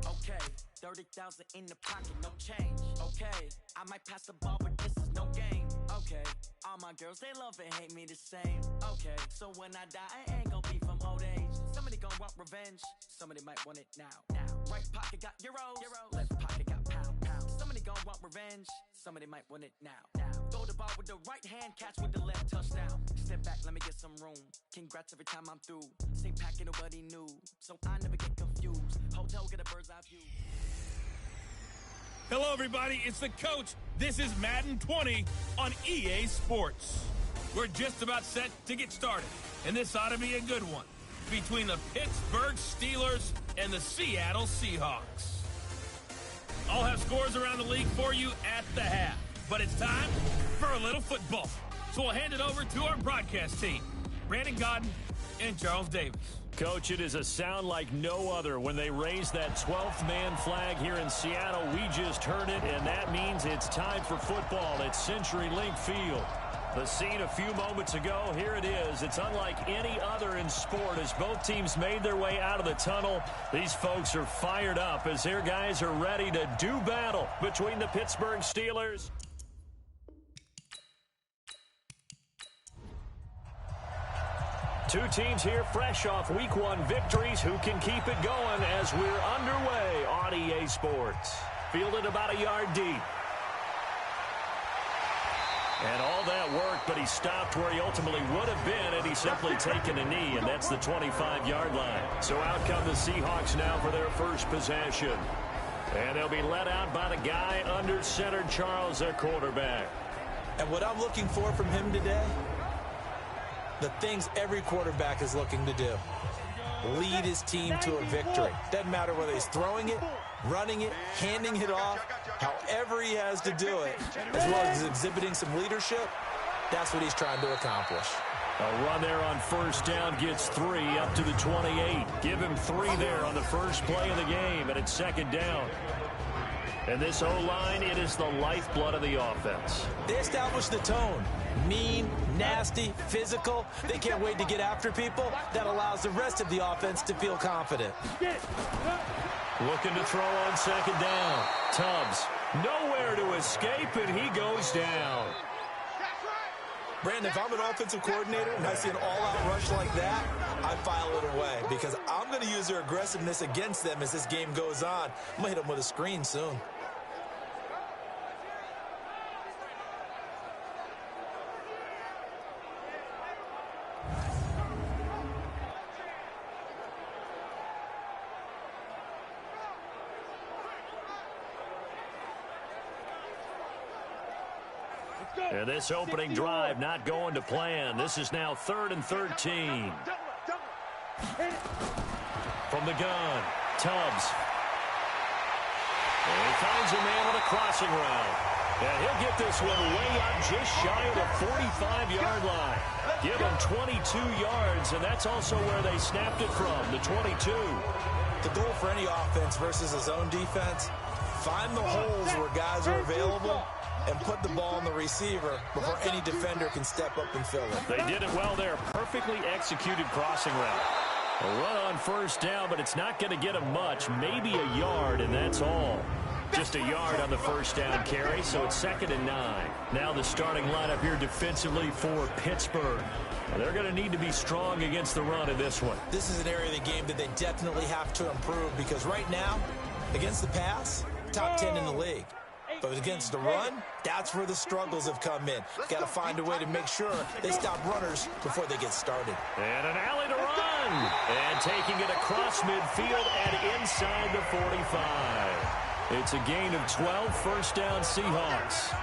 Okay, 30,000 in the pocket, no change. Okay, I might pass the ball, but this is no game. Okay, all my girls, they love and hate me the same. Okay, so when I die, I ain't gonna be from old age. Somebody gonna want revenge, somebody might want it now. Right pocket got euros, left pocket got pound. Somebody gonna want revenge, somebody might want it now. Throw the ball with the right hand, catch with the left, touchdown. Step back, let me get some room. Congrats every time I'm through. Same packet, nobody knew, so I never get confused. Hotel, get a bird's eye view. Hello, everybody. It's the coach. This is Madden 20 on EA Sports. We're just about set to get started, and this ought to be a good one between the Pittsburgh Steelers and the Seattle Seahawks. I'll have scores around the league for you at the half, but it's time for a little football. So we'll hand it over to our broadcast team, Brandon Godden and Charles Davis. Coach, it is a sound like no other when they raise that 12th man flag here in Seattle. We just heard it, and that means it's time for football at CenturyLink Field. The scene a few moments ago, here it is. It's unlike any other in sport as both teams made their way out of the tunnel. These folks are fired up as their guys are ready to do battle between the Pittsburgh Steelers. Two teams here fresh off Week 1 victories. Who can keep it going as we're underway on EA Sports? Fielded about a yard deep. And all that work, but he stopped where he ultimately would have been had he simply taken a knee, and that's the 25-yard line. So out come the Seahawks now for their first possession. And they'll be let out by the guy under center, Charles, their quarterback. And what I'm looking for from him today, the things every quarterback is looking to do. Lead his team to a victory. Doesn't matter whether he's throwing it, running it, handing it off, however he has to do it, as well as exhibiting some leadership, that's what he's trying to accomplish. A run there on first down gets 3 up to the 28. Give him 3 there on the first play of the game, and it's second down. And this O-line, it is the lifeblood of the offense. They establish the tone. Mean, nasty, physical. They can't wait to get after people. That allows the rest of the offense to feel confident. Looking to throw on second down. Tubbs, nowhere to escape, and he goes down. Brandon, if I'm an offensive coordinator and I see an all-out rush like that, I file it away because I'm going to use their aggressiveness against them as this game goes on. I'm going to hit them with a screen soon. And this opening drive not going to plan. This is now 3rd and 13. From the gun, Tubbs. And he finds a man with a crossing route. And he'll get this one way up just shy of the 45-yard line. Give him 22 yards, and that's also where they snapped it from, the 22. The goal for any offense versus a zone defense, find the holes where guys are available and put the ball on the receiver before any defender can step up and fill it. They did it well there. Perfectly executed crossing route. A run on first down, but it's not going to get him much. Maybe a yard, and that's all. Just a yard on the first down carry, so it's 2nd and 9. Now the starting lineup here defensively for Pittsburgh. They're going to need to be strong against the run in this one. This is an area of the game that they definitely have to improve because right now, against the pass, top 10 in the league. But against the run, that's where the struggles have come in. Got to find a way to make sure they stop runners before they get started. And an alley to run. And taking it across midfield and inside the 45. It's a gain of 12, first down Seahawks.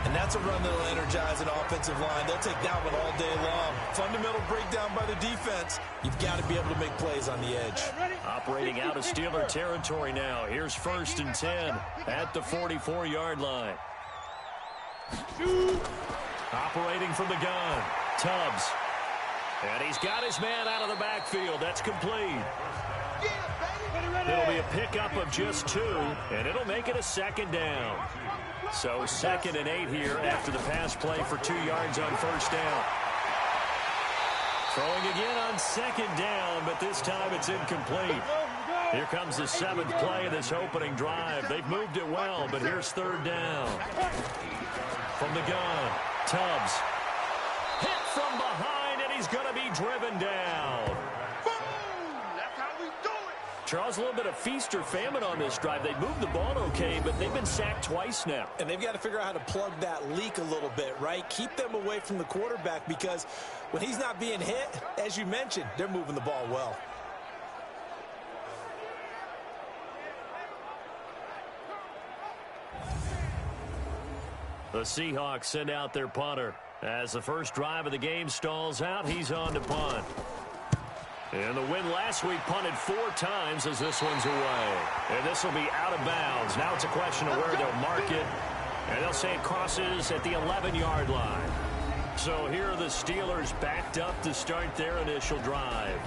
And that's a run that will energize an offensive line. They'll take that one all day long. Fundamental breakdown by the defense. You've got to be able to make plays on the edge. Operating out of Steeler territory now. Here's 1st and 10 at the 44-yard line. Operating from the gun. Tubbs. And he's got his man out of the backfield. That's complete. It'll be a pickup of just 2, and it'll make it a 2nd down. So 2nd and 8 here after the pass play for 2 yards on first down. Throwing again on 2nd down, but this time it's incomplete. Here comes the 7th play of this opening drive. They've moved it well, but here's 3rd down. From the gun, Tubbs. Hit from behind, and he's going to be driven down. That's how we do it. Charles, a little bit of feast or famine on this drive. They moved the ball okay, but they've been sacked twice now. And they've got to figure out how to plug that leak a little bit, right? Keep them away from the quarterback, because when he's not being hit, as you mentioned, they're moving the ball well. The Seahawks send out their punter. As the first drive of the game stalls out, he's on to punt. And the win last week punted 4 times as this one's away. And this will be out of bounds. Now it's a question of where they'll mark it. And they'll say it crosses at the 11-yard line. So here are the Steelers backed up to start their initial drive.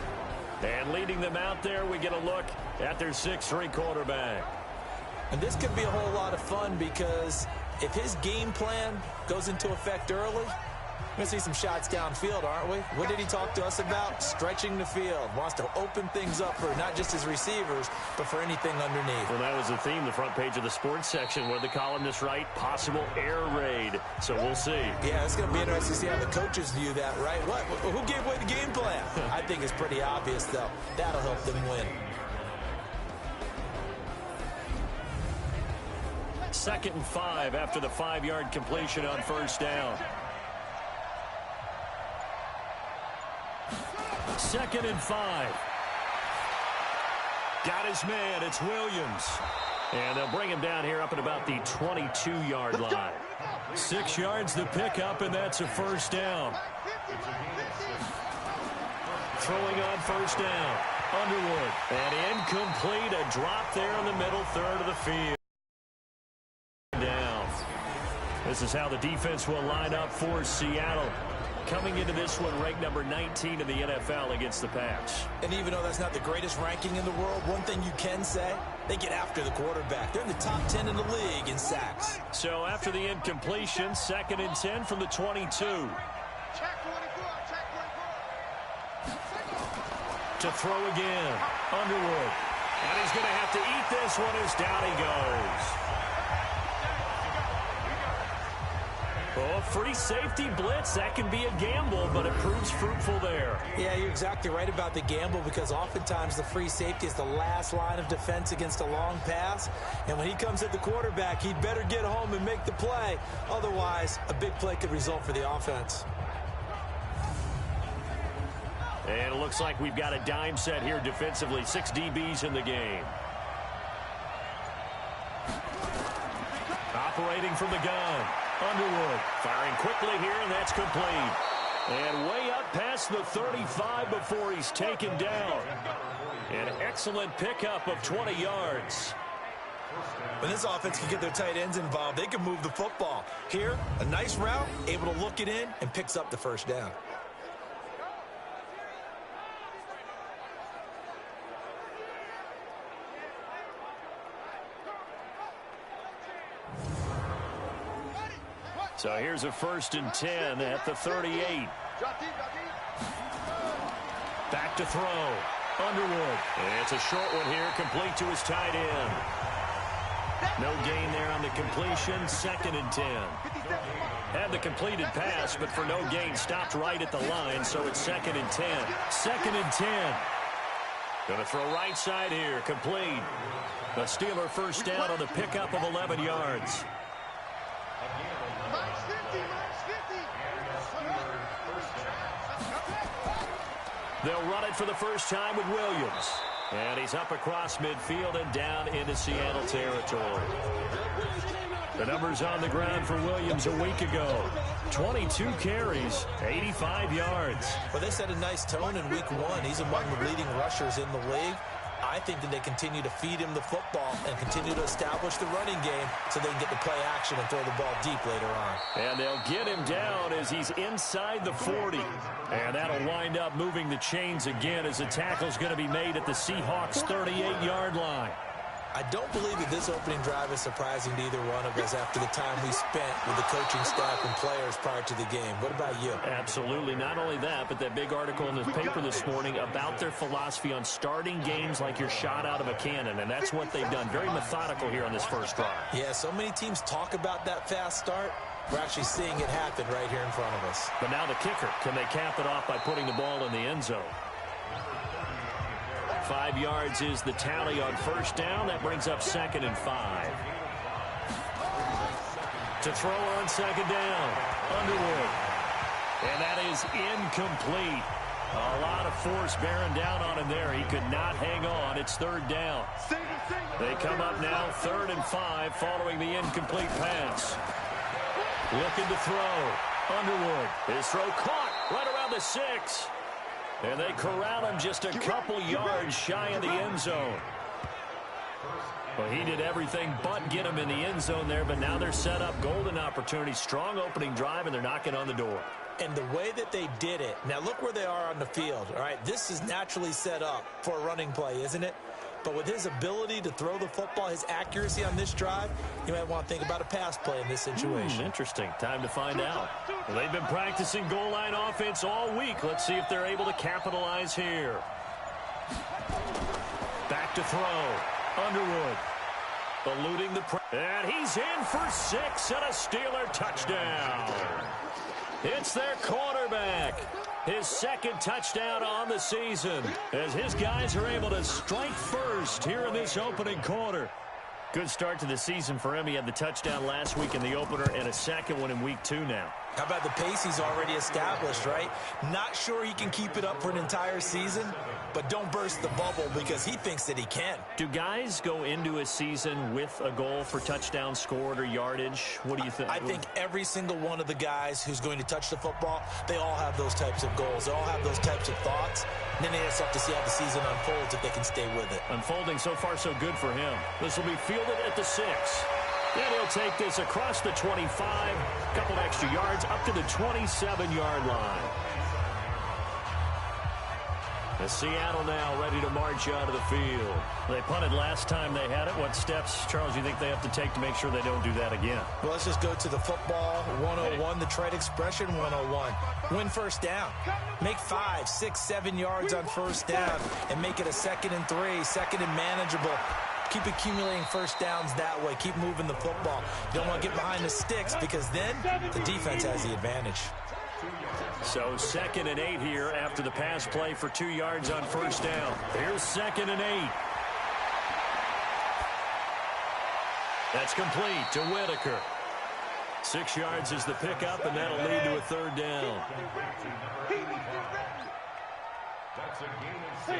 And leading them out there, we get a look at their 6'3" quarterback. And this could be a whole lot of fun, because if his game plan goes into effect early, we're going to see some shots downfield, aren't we? What did he talk to us about? Stretching the field. Wants to open things up for not just his receivers, but for anything underneath. Well, that was the theme, the front page of the sports section, where the columnists write possible air raid. So we'll see. Yeah, it's going to be interesting to see how the coaches view that, right? What? Who gave away the game plan? I think it's pretty obvious, though. That'll help them win. 2nd and 5 after the 5-yard completion on 1st down. 2nd and 5. Got his man. It's Williams. And they'll bring him down here up at about the 22-yard line. 6 yards the pickup, and that's a 1st down. Throwing on 1st down. Underwood. And incomplete. A drop there in the middle third of the field. Down. This is how the defense will line up for Seattle. Coming into this one, ranked number 19 in the NFL against the pass. And even though that's not the greatest ranking in the world, one thing you can say, they get after the quarterback. They're in the top 10 in the league in sacks. So after the incompletion, 2nd and 10 from the 22. To throw again. Underwood. And he's going to have to eat this one as down he goes. Oh, free safety blitz, that can be a gamble, but it proves fruitful there. Yeah, you're exactly right about the gamble, because oftentimes the free safety is the last line of defense against a long pass. And when he comes at the quarterback, he'd better get home and make the play. Otherwise, a big play could result for the offense. And it looks like we've got a dime set here defensively. 6 DBs in the game. Operating from the gun. Underwood firing quickly here, and that's complete. And way up past the 35 before he's taken down. An excellent pickup of 20 yards. When this offense can get their tight ends involved, they can move the football. Here, a nice route, able to look it in, and picks up the 1st down. So here's a 1st and 10 at the 38. Back to throw. Underwood. And it's a short one here, complete to his tight end. No gain there on the completion. 2nd and 10. Had the completed pass, but for no gain, stopped right at the line, so it's 2nd and 10. 2nd and 10. Going to throw right side here, complete. The Steeler 1st down on the pickup of 11 yards. They'll run it for the first time with Williams. And he's up across midfield and down into Seattle territory. The numbers on the ground for Williams a week ago. 22 carries, 85 yards. Well, they set a nice tone in week 1. He's among the leading rushers in the league. I think that they continue to feed him the football and continue to establish the running game so they can get the play action and throw the ball deep later on. And they'll get him down as he's inside the 40. And that'll wind up moving the chains again as the tackle's going to be made at the Seahawks 38-yard line. I don't believe that this opening drive is surprising to either one of us after the time we spent with the coaching staff and players prior to the game. What about you? Absolutely. Not only that, but that big article in the paper this morning about their philosophy on starting games like you're shot out of a cannon, and that's what they've done. Very methodical here on this first drive. Yeah, so many teams talk about that fast start. We're actually seeing it happen right here in front of us. But now the kicker. Can they cap it off by putting the ball in the end zone? 5 yards is the tally on first down. That brings up 2nd and 5. To throw on second down, Underwood. And that is incomplete. A lot of force bearing down on him there. He could not hang on. It's 3rd down. They come up now 3rd and 5 following the incomplete pass. Looking to throw. Underwood. His throw caught right around the 6. And they corral him just a couple yards shy of the end zone. Well, he did everything but get him in the end zone there, but now they're set up. Golden opportunity, strong opening drive, and they're knocking on the door. And the way that they did it, now look where they are on the field, all right? This is naturally set up for a running play, isn't it? But with his ability to throw the football, his accuracy on this drive, you might want to think about a pass play in this situation. Interesting. Time to find out. Well, they've been practicing goal line offense all week. Let's see if they're able to capitalize here. Back to throw. Underwood. Eluding the pressure. And he's in for 6 and a Steeler touchdown. It's their quarterback. His 2nd touchdown on the season as his guys are able to strike first here in this opening quarter. Good start to the season for him. He had the touchdown last week in the opener and a 2nd one in week 2 now. How about the pace he's already established, right? Not sure he can keep it up for an entire season, but don't burst the bubble because he thinks that he can. Do guys go into a season with a goal for touchdowns scored or yardage? What do you think? I think every single one of the guys who's going to touch the football, they all have those types of goals. They all have those types of thoughts. And then they just have to see how the season unfolds if they can stay with it. Unfolding so far so good for him. This will be fielded at the 6. And he'll take this across the 25, a couple extra yards, up to the 27-yard line. The Seattle now ready to march out of the field. They punted last time they had it. What steps, Charles, you think they have to take to make sure they don't do that again? Well, let's just go to the football 101, the trade expression 101. Win first down. Make 5, 6, 7 yards on first down and make it a 2nd and 3, 2nd and manageable. Keep accumulating first downs that way. Keep moving the football. You don't want to get behind the sticks because then the defense has the advantage. So 2nd and 8 here after the pass play for 2 yards on first down. Here's 2nd and 8. That's complete to Whitaker. 6 yards is the pickup, and that'll lead to a 3rd down. That's a gain of 6.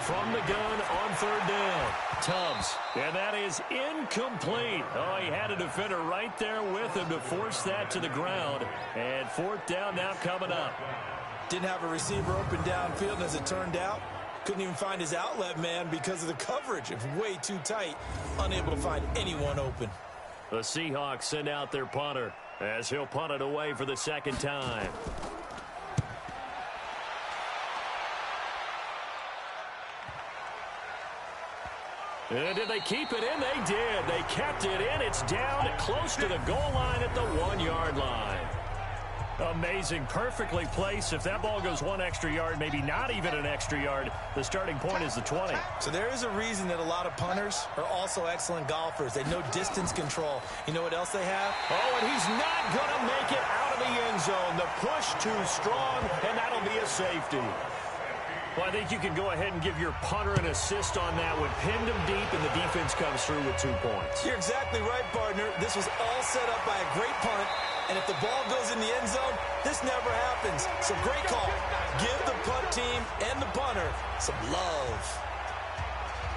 From the gun on 3rd down. Tubbs. And that is incomplete. Oh, he had a defender right there with him to force that to the ground. And 4th down now coming up. Didn't have a receiver open downfield, and as it turned out, couldn't even find his outlet man because of the coverage. It was way too tight. Unable to find anyone open. The Seahawks send out their punter as he'll punt it away for the 2nd time. And did they keep it in? They did. They kept it in. It's down close to the goal line at the 1-yard line. Amazing. Perfectly placed. If that ball goes 1 extra yard, maybe not even an extra yard, the starting point is the 20. So there is a reason that a lot of punters are also excellent golfers. They know distance control. You know what else they have? Oh, and he's not going to make it out of the end zone. The push too strong, and that'll be a safety. Well, I think you can go ahead and give your punter an assist on that one. Pinned him deep, and the defense comes through with 2 points. You're exactly right, partner. This was all set up by a great punt, and if the ball goes in the end zone, this never happens. So great call. Give the punt team and the punter some love.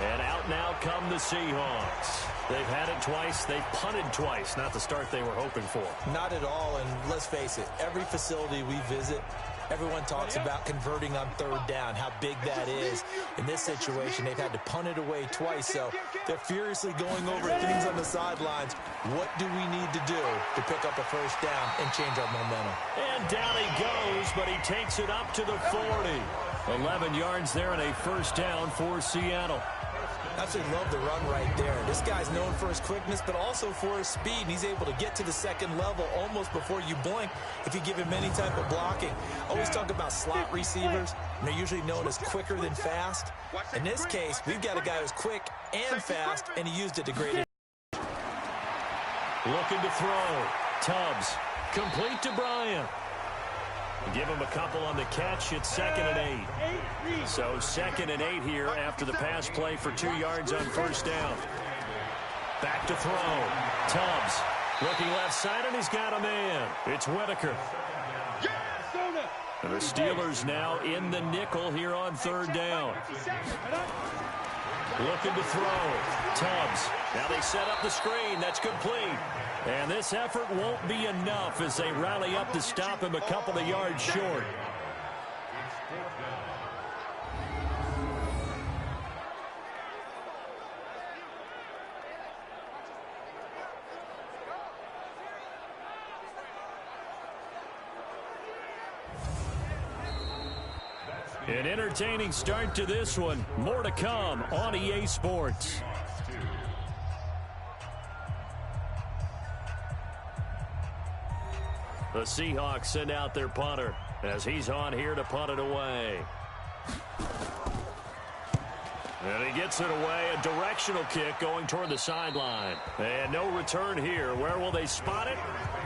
And out now come the Seahawks. They've had it twice. They've punted twice. Not the start they were hoping for. Not at all, and let's face it, every facility we visit, everyone talks about converting on 3rd down, how big that is. In this situation, they've had to punt it away twice, so they're furiously going over things on the sidelines. What do we need to do to pick up a first down and change our momentum? And down he goes, but he takes it up to the 40. 11 yards there and a first down for Seattle. Absolutely love the run right there. This guy's known for his quickness, but also for his speed. And he's able to get to the second level almost before you blink if you give him any type of blocking. Always talk about slot receivers, and they're usually known as quicker than fast. In this case, we've got a guy who's quick and fast, and he used it to great advantage. Looking to throw. Tubbs. Complete to Bryant. Give him a couple on the catch. It's 2nd and 8. So 2nd and 8 here after the pass play for 2 yards on first down. Back to throw. Tubbs looking left side, and he's got a man. It's Whitaker. And the Steelers now in the nickel here on 3rd down. Looking to throw. Tubbs. Now they set up the screen. That's complete. And this effort won't be enough as they rally up to stop him a couple of yards short. An entertaining start to this one. More to come on EA Sports. The Seahawks send out their punter as he's on here to punt it away. And he gets it away. A directional kick going toward the sideline. And no return here. Where will they spot it?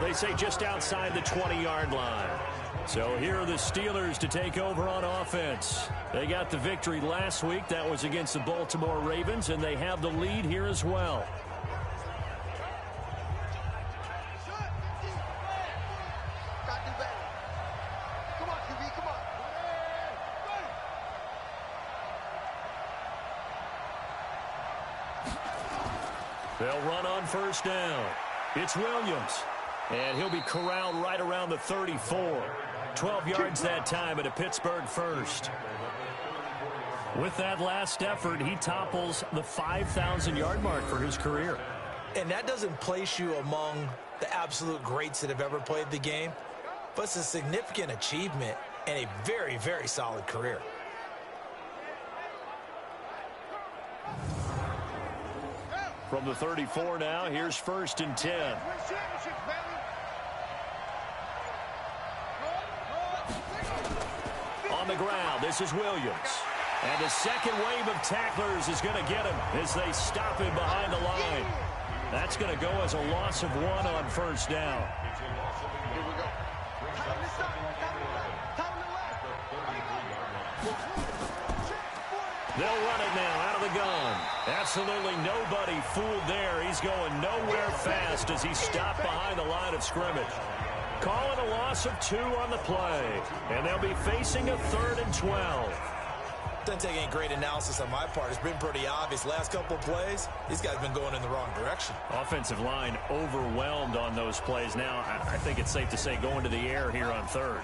They say just outside the 20-yard line. So here are the Steelers to take over on offense. They got the victory last week. That was against the Baltimore Ravens, and they have the lead here as well. They'll run on first down. It's Williams. And he'll be corralled right around the 34. 12 yards that time at a Pittsburgh first. With that last effort, he topples the 5,000-yard mark for his career. And that doesn't place you among the absolute greats that have ever played the game, but it's a significant achievement and a very, very solid career. From the 34 now, here's 1st and 10. On the ground, this is Williams. And the second wave of tacklers is going to get him as they stop him behind the line. That's going to go as a loss of 1 on first down. They'll run it now out of the gun. Absolutely nobody fooled there. He's going nowhere fast as he's stopped behind the line of scrimmage. Calling a loss of 2 on the play. And they'll be facing a 3rd and 12. Doesn't take any great analysis on my part. It's been pretty obvious. Last couple of plays, these guys have been going in the wrong direction. Offensive line overwhelmed on those plays. Now, I think it's safe to say going to the air here on 3rd.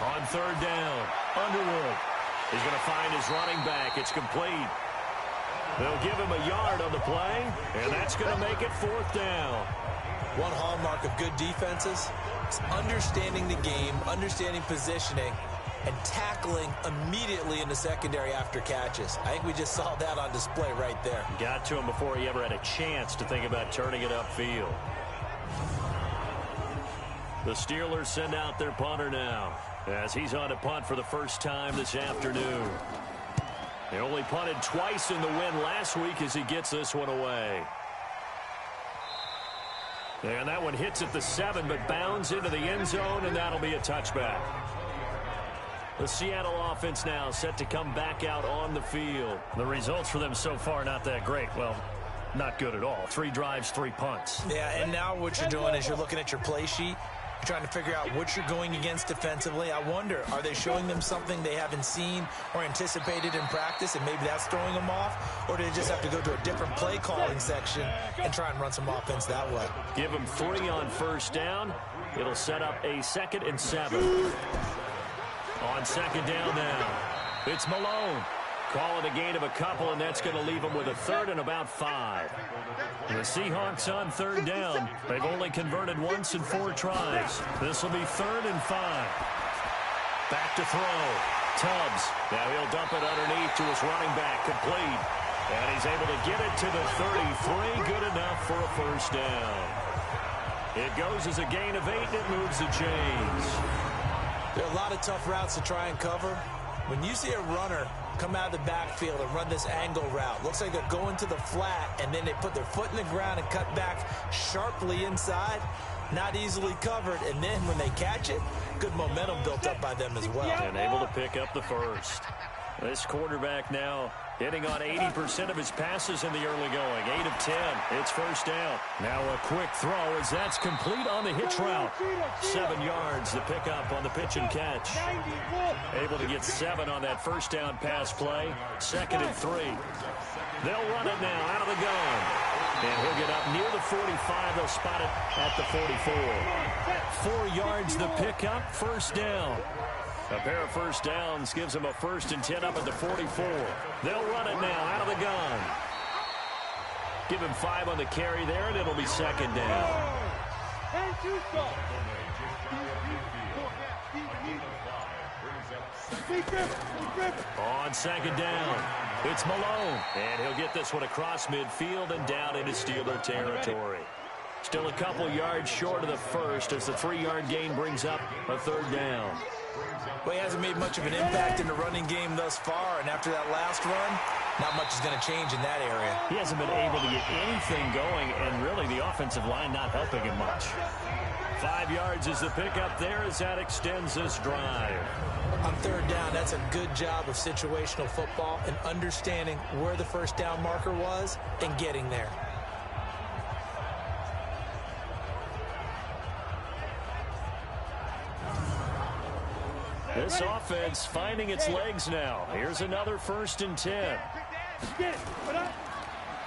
On 3rd down, Underwood is going to find his running back. It's complete. They'll give him a yard on the play, and that's going to make it 4th down. One hallmark of good defenses is understanding the game, understanding positioning, and tackling immediately in the secondary after catches. I think we just saw that on display right there. Got to him before he ever had a chance to think about turning it upfield. The Steelers send out their punter now as he's on to punt for the first time this afternoon. He only punted twice in the win last week as he gets this one away. And that one hits at the 7, but bounds into the end zone, and that'll be a touchback. The Seattle offense now set to come back out on the field. The results for them so far not that great. Well, not good at all. 3 drives, 3 punts. Yeah, and now what you're doing is you're looking at your play sheet. You're trying to figure out what you're going against defensively. I wonder, are they showing them something they haven't seen or anticipated in practice, and maybe that's throwing them off? Or do they just have to go to a different play calling section and try and run some offense that way? Give them 3 on first down. It'll set up a 2nd and 7. On 2nd down now, it's Malone. Calling a gain of a couple, and that's going to leave them with a 3rd and about 5. The Seahawks on 3rd down. They've only converted once in 4 tries. This will be 3rd and 5. Back to throw. Tubbs. Now he'll dump it underneath to his running back. Complete. And he's able to get it to the 33. Good enough for a first down. It goes as a gain of 8, and it moves the chains. There are a lot of tough routes to try and cover. When you see a runner come out of the backfield and run this angle route, looks like they're going to the flat, and then they put their foot in the ground and cut back sharply inside. Not easily covered, and then when they catch it, good momentum built up by them as well. And able to pick up the first. This quarterback now hitting on 80% of his passes in the early going. 8 of 10. It's first down. Now a quick throw as that's complete on the hitch route. 7 yards to pick up on the pitch and catch. Able to get 7 on that first down pass play. 2nd and 3. They'll run it now out of the gun. And he'll get up near the 45. They'll spot it at the 44. 4 yards to pick up. First down. A pair of first downs gives them a 1st and 10 up at the 44. They'll run it now out of the gun. Give him 5 on the carry there, and it'll be 2nd down. On 2nd down, it's Malone. And he'll get this one across midfield and down into Steeler territory. Still a couple yards short of the first as the 3-yard gain brings up a 3rd down. Well, he hasn't made much of an impact in the running game thus far, and after that last run, not much is going to change in that area. He hasn't been able to get anything going, and really the offensive line not helping him much. 5 yards is the pickup there as that extends this drive. On 3rd down, that's a good job of situational football and understanding where the first down marker was and getting there. This offense finding its legs now. Here's another 1st and 10.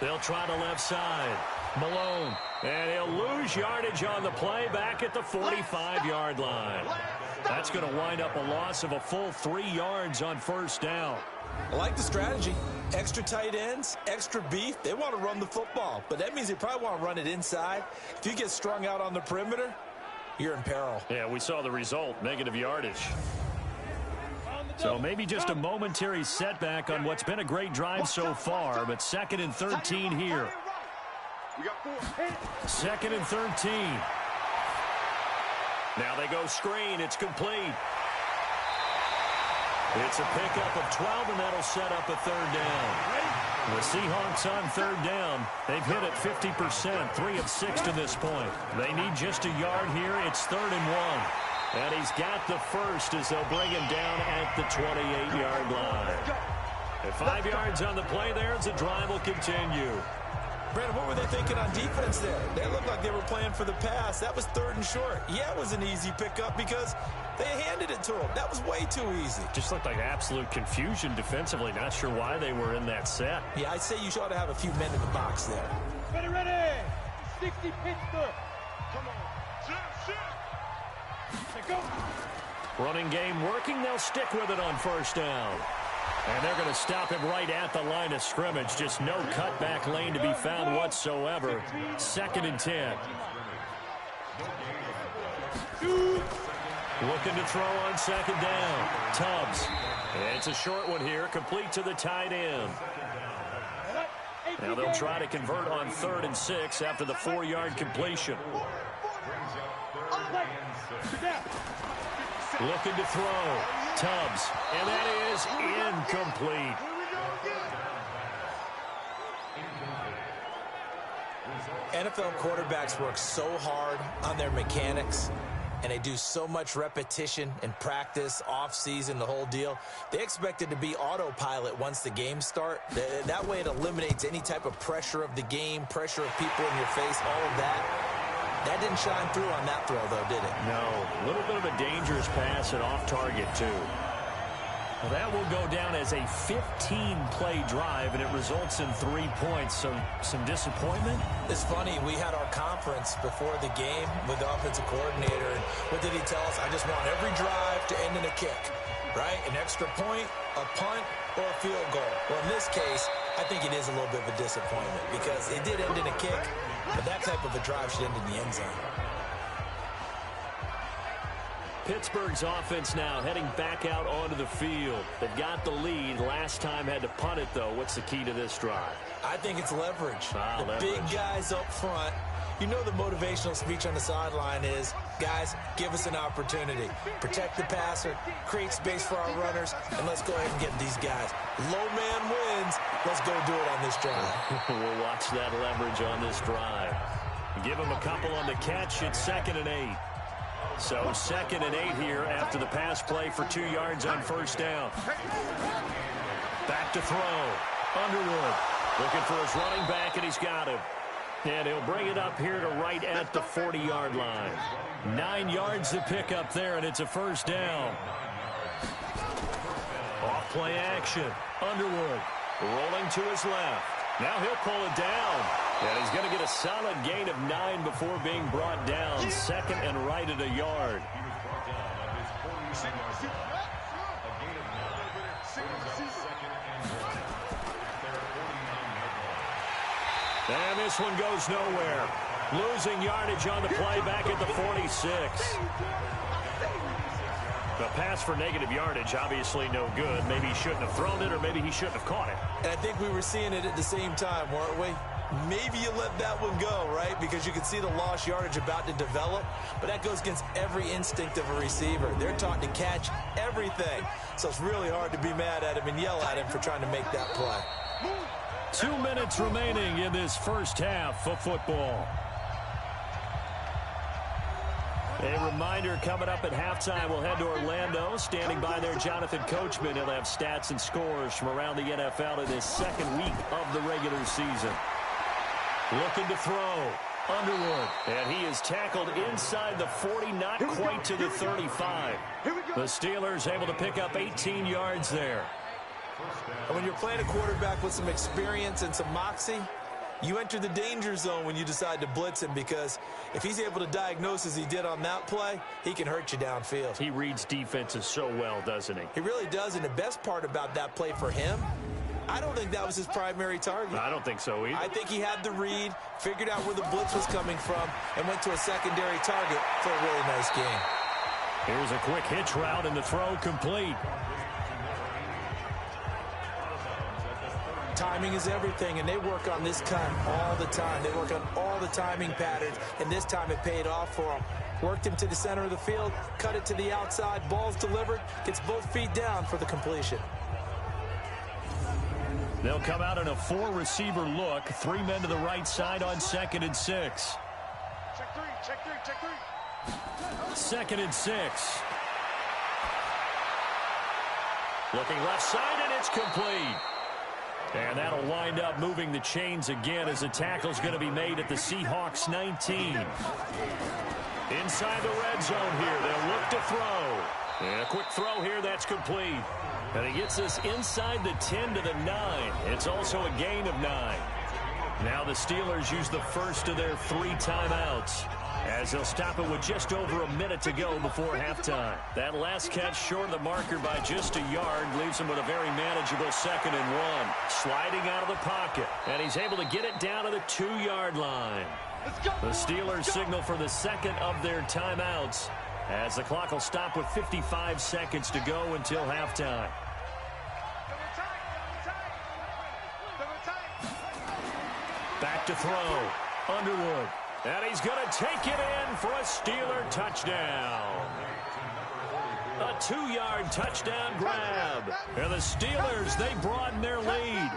They'll try to left side. Malone. And he'll lose yardage on the play back at the 45-yard line. That's going to wind up a loss of a full 3 yards on 1st down. I like the strategy. Extra tight ends, extra beef. They want to run the football, but that means they probably want to run it inside. If you get strung out on the perimeter, you're in peril. Yeah, we saw the result, negative yardage. So maybe just a momentary setback on what's been a great drive so far, but 2nd and 13 here. 2nd and 13. Now they go screen. It's complete. It's a pickup of 12, and that'll set up a 3rd down. The Seahawks on 3rd down. They've hit it 50%, 3 of 6 to this point. They need just a yard here. It's 3rd and 1. And he's got the first as they'll bring him down at the 28-yard line. And 5 yards on the play there as the drive will continue. Brandon, what were they thinking on defense there? They looked like they were playing for the pass. That was 3rd and short. Yeah, it was an easy pickup because they handed it to him. That was way too easy. Just looked like absolute confusion defensively. Not sure why they were in that set. Yeah, I'd say you ought to have a few men in the box there. Ready. 60 Pittsburgh. Come on. Go. Running game working. They'll stick with it on 1st down. And they're going to stop him right at the line of scrimmage. Just no cutback lane to be found whatsoever. 2nd and 10. Looking to throw on 2nd down. Tubbs. It's a short one here, complete to the tight end. Now they'll try to convert on 3rd and 6 after the 4-yard completion. Looking to throw. Tubbs. And that is incomplete. NFL quarterbacks work so hard on their mechanics, and they do so much repetition and practice, off-season, the whole deal. They expect it to be autopilot once the games start. That way it eliminates any type of pressure of the game, pressure of people in your face, all of that. That didn't shine through on that throw, though, did it? No. A little bit of a dangerous pass and off target, too. Well, that will go down as a 15-play drive, and it results in 3 points. So some disappointment? It's funny. We had our conference before the game with the offensive coordinator, and what did he tell us? I just want every drive to end in a kick, right? An extra point, a punt, or a field goal. Well, in this case, I think it is a little bit of a disappointment because it did end in a kick, but that type of a drive should end in the end zone. Pittsburgh's offense now heading back out onto the field. They've got the lead. Last time had to punt it, though. What's the key to this drive? I think it's leverage. Leverage. Big guys up front. You know the motivational speech on the sideline is, guys, give us an opportunity. Protect the passer, create space for our runners, and let's go ahead and get these guys. Low man wins. Let's go do it on this drive. We'll watch that leverage on this drive. Give him a couple on the catch. It's 2nd and 8. So 2nd and 8 here after the pass play for 2 yards on first down. Back to throw. Underwood looking for his running back, and he's got him. And he'll bring it up here to right at the 40-yard line. 9 yards to pick up there, and it's a first down. Off play action. Underwood rolling to his left. Now he'll pull it down. And he's going to get a solid gain of 9 before being brought down. 2nd and right at a yard. And this one goes nowhere. Losing yardage on the play back at the 46. The pass for negative yardage, obviously no good. Maybe he shouldn't have thrown it, or maybe he shouldn't have caught it. And I think we were seeing it at the same time, weren't we? Maybe you let that one go, right? Because you can see the lost yardage about to develop. But that goes against every instinct of a receiver. They're taught to catch everything. So it's really hard to be mad at him and yell at him for trying to make that play. 2 minutes remaining in this first half of football. A reminder, coming up at halftime, we'll head to Orlando. Standing by there, Jonathan Coachman. He'll have stats and scores from around the NFL in this 2nd week of the regular season. Looking to throw. Underwood. And he is tackled inside the 40, not quite to the 35. The Steelers able to pick up 18 yards there. And when you're playing a quarterback with some experience and some moxie, you enter the danger zone when you decide to blitz him, because if he's able to diagnose as he did on that play, he can hurt you downfield. He reads defenses so well, doesn't he? He really does, and the best part about that play for him, I don't think that was his primary target. I don't think so either. I think he had the read, figured out where the blitz was coming from, and went to a secondary target for a really nice game. Here's a quick hitch route, and the throw complete. Timing is everything, and they work on this kind all the time. They work on all the timing patterns, and this time it paid off for them. Worked him to the center of the field, cut it to the outside, ball's delivered, gets both feet down for the completion. They'll come out in a 4-receiver look. 3 men to the right side on 2nd and 6. Check three, check three, check three. 2nd and 6. Looking left side, and it's complete. And that'll wind up moving the chains again as the tackle's going to be made at the Seahawks 19. Inside the red zone here, they'll look to throw. And a quick throw here, that's complete. And he gets us inside the 10 to the 9. It's also a gain of 9. Now the Steelers use the first of their 3 timeouts, as they'll stop it with just over a minute to go before halftime. That last catch short of the marker by just a yard leaves him with a very manageable 2nd and 1. Sliding out of the pocket, and he's able to get it down to the 2-yard line. The Steelers signal for the 2nd of their timeouts, as the clock will stop with 55 seconds to go until halftime. Back to throw. Underwood. And he's going to take it in for a Steeler touchdown. A 2-yard touchdown grab. And the Steelers, they broaden their lead.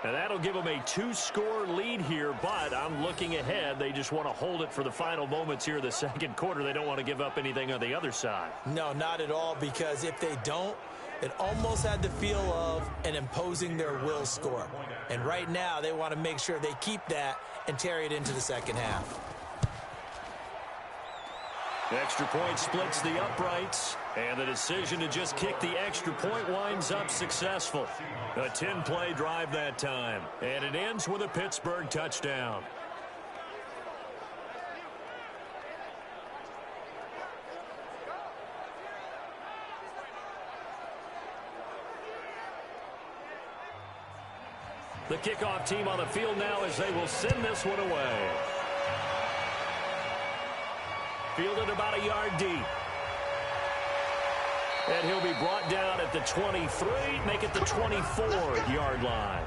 And that'll give them a 2-score lead here, but I'm looking ahead. They just want to hold it for the final moments here of the 2nd quarter. They don't want to give up anything on the other side. No, not at all, because if they don't, it almost had the feel of an imposing their will score. And right now, they want to make sure they keep that and carry it into the 2nd half. The extra point splits the uprights, and the decision to just kick the extra point winds up successful. A 10-play drive that time, and it ends with a Pittsburgh touchdown. The kickoff team on the field now as they will send this one away. Fielded about a yard deep. And he'll be brought down at the 23, make it the 24-yard line.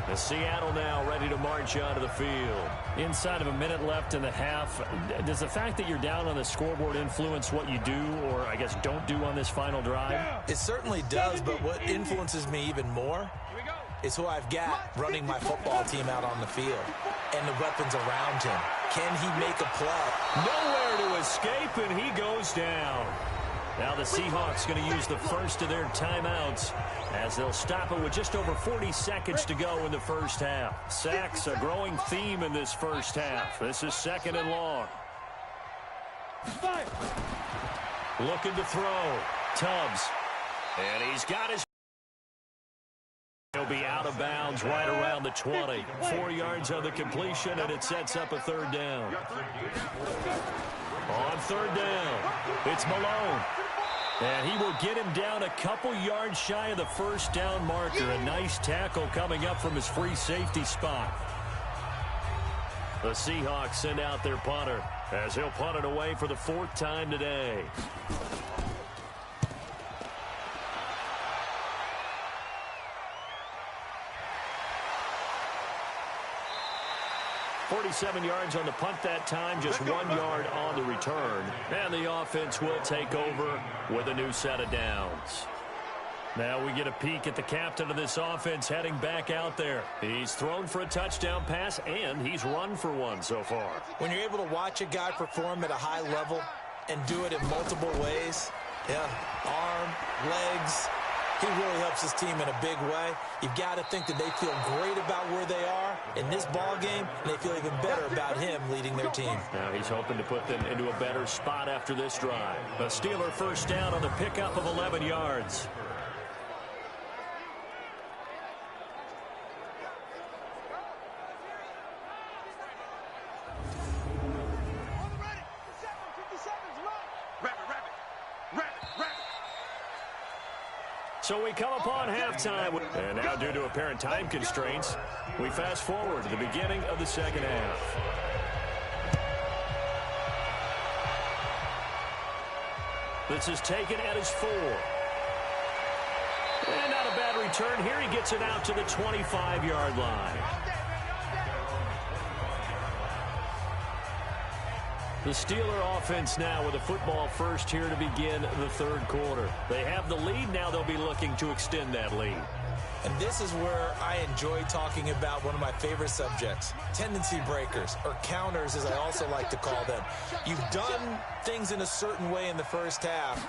The Seattle now ready to march onto the field. Inside of a minute left in the half, does the fact that you're down on the scoreboard influence what you do, or I guess don't do on this final drive? It certainly does, but what influences me even more is who I've got running my football team out on the field and the weapons around him. Can he make a play? Nowhere to escape, and he goes down. Now the Seahawks going to use the first of their timeouts as they'll stop it with just over 40 seconds to go in the first half. Sacks, a growing theme in this first half. This is 2nd and long. Looking to throw. Tubbs. And he's got his... He'll be out of bounds right around the 20. 4 yards on the completion, and it sets up a 3rd down. On 3rd down, it's Malone. And he will get him down a couple yards shy of the 1st down marker. A nice tackle coming up from his free safety spot. The Seahawks send out their punter as he'll punt it away for the 4th time today. .47 yards on the punt that time, just 1 yard on the return. And the offense will take over with a new set of downs. Now we get a peek at the captain of this offense heading back out there. He's thrown for a touchdown pass, and he's run for one so far. When you're able to watch a guy perform at a high level and do it in multiple ways, arm, legs, he really helps his team in a big way. You've got to think that they feel great about where they are in this ball game, and they feel even better about him leading their team. Now he's hoping to put them into a better spot after this drive. A Steeler 1st down on the pickup of 11 yards. So we come upon halftime. And now due to apparent time constraints, we fast forward to the beginning of the 2nd half. This is taken at his 4. And not a bad return here. He gets it out to the 25-yard line. The Steeler offense now with a football first here to begin the 3rd quarter. They have the lead. Now they'll be looking to extend that lead. And this is where I enjoy talking about one of my favorite subjects, tendency breakers, or counters as I also like to call them. You've done things in a certain way in the first half,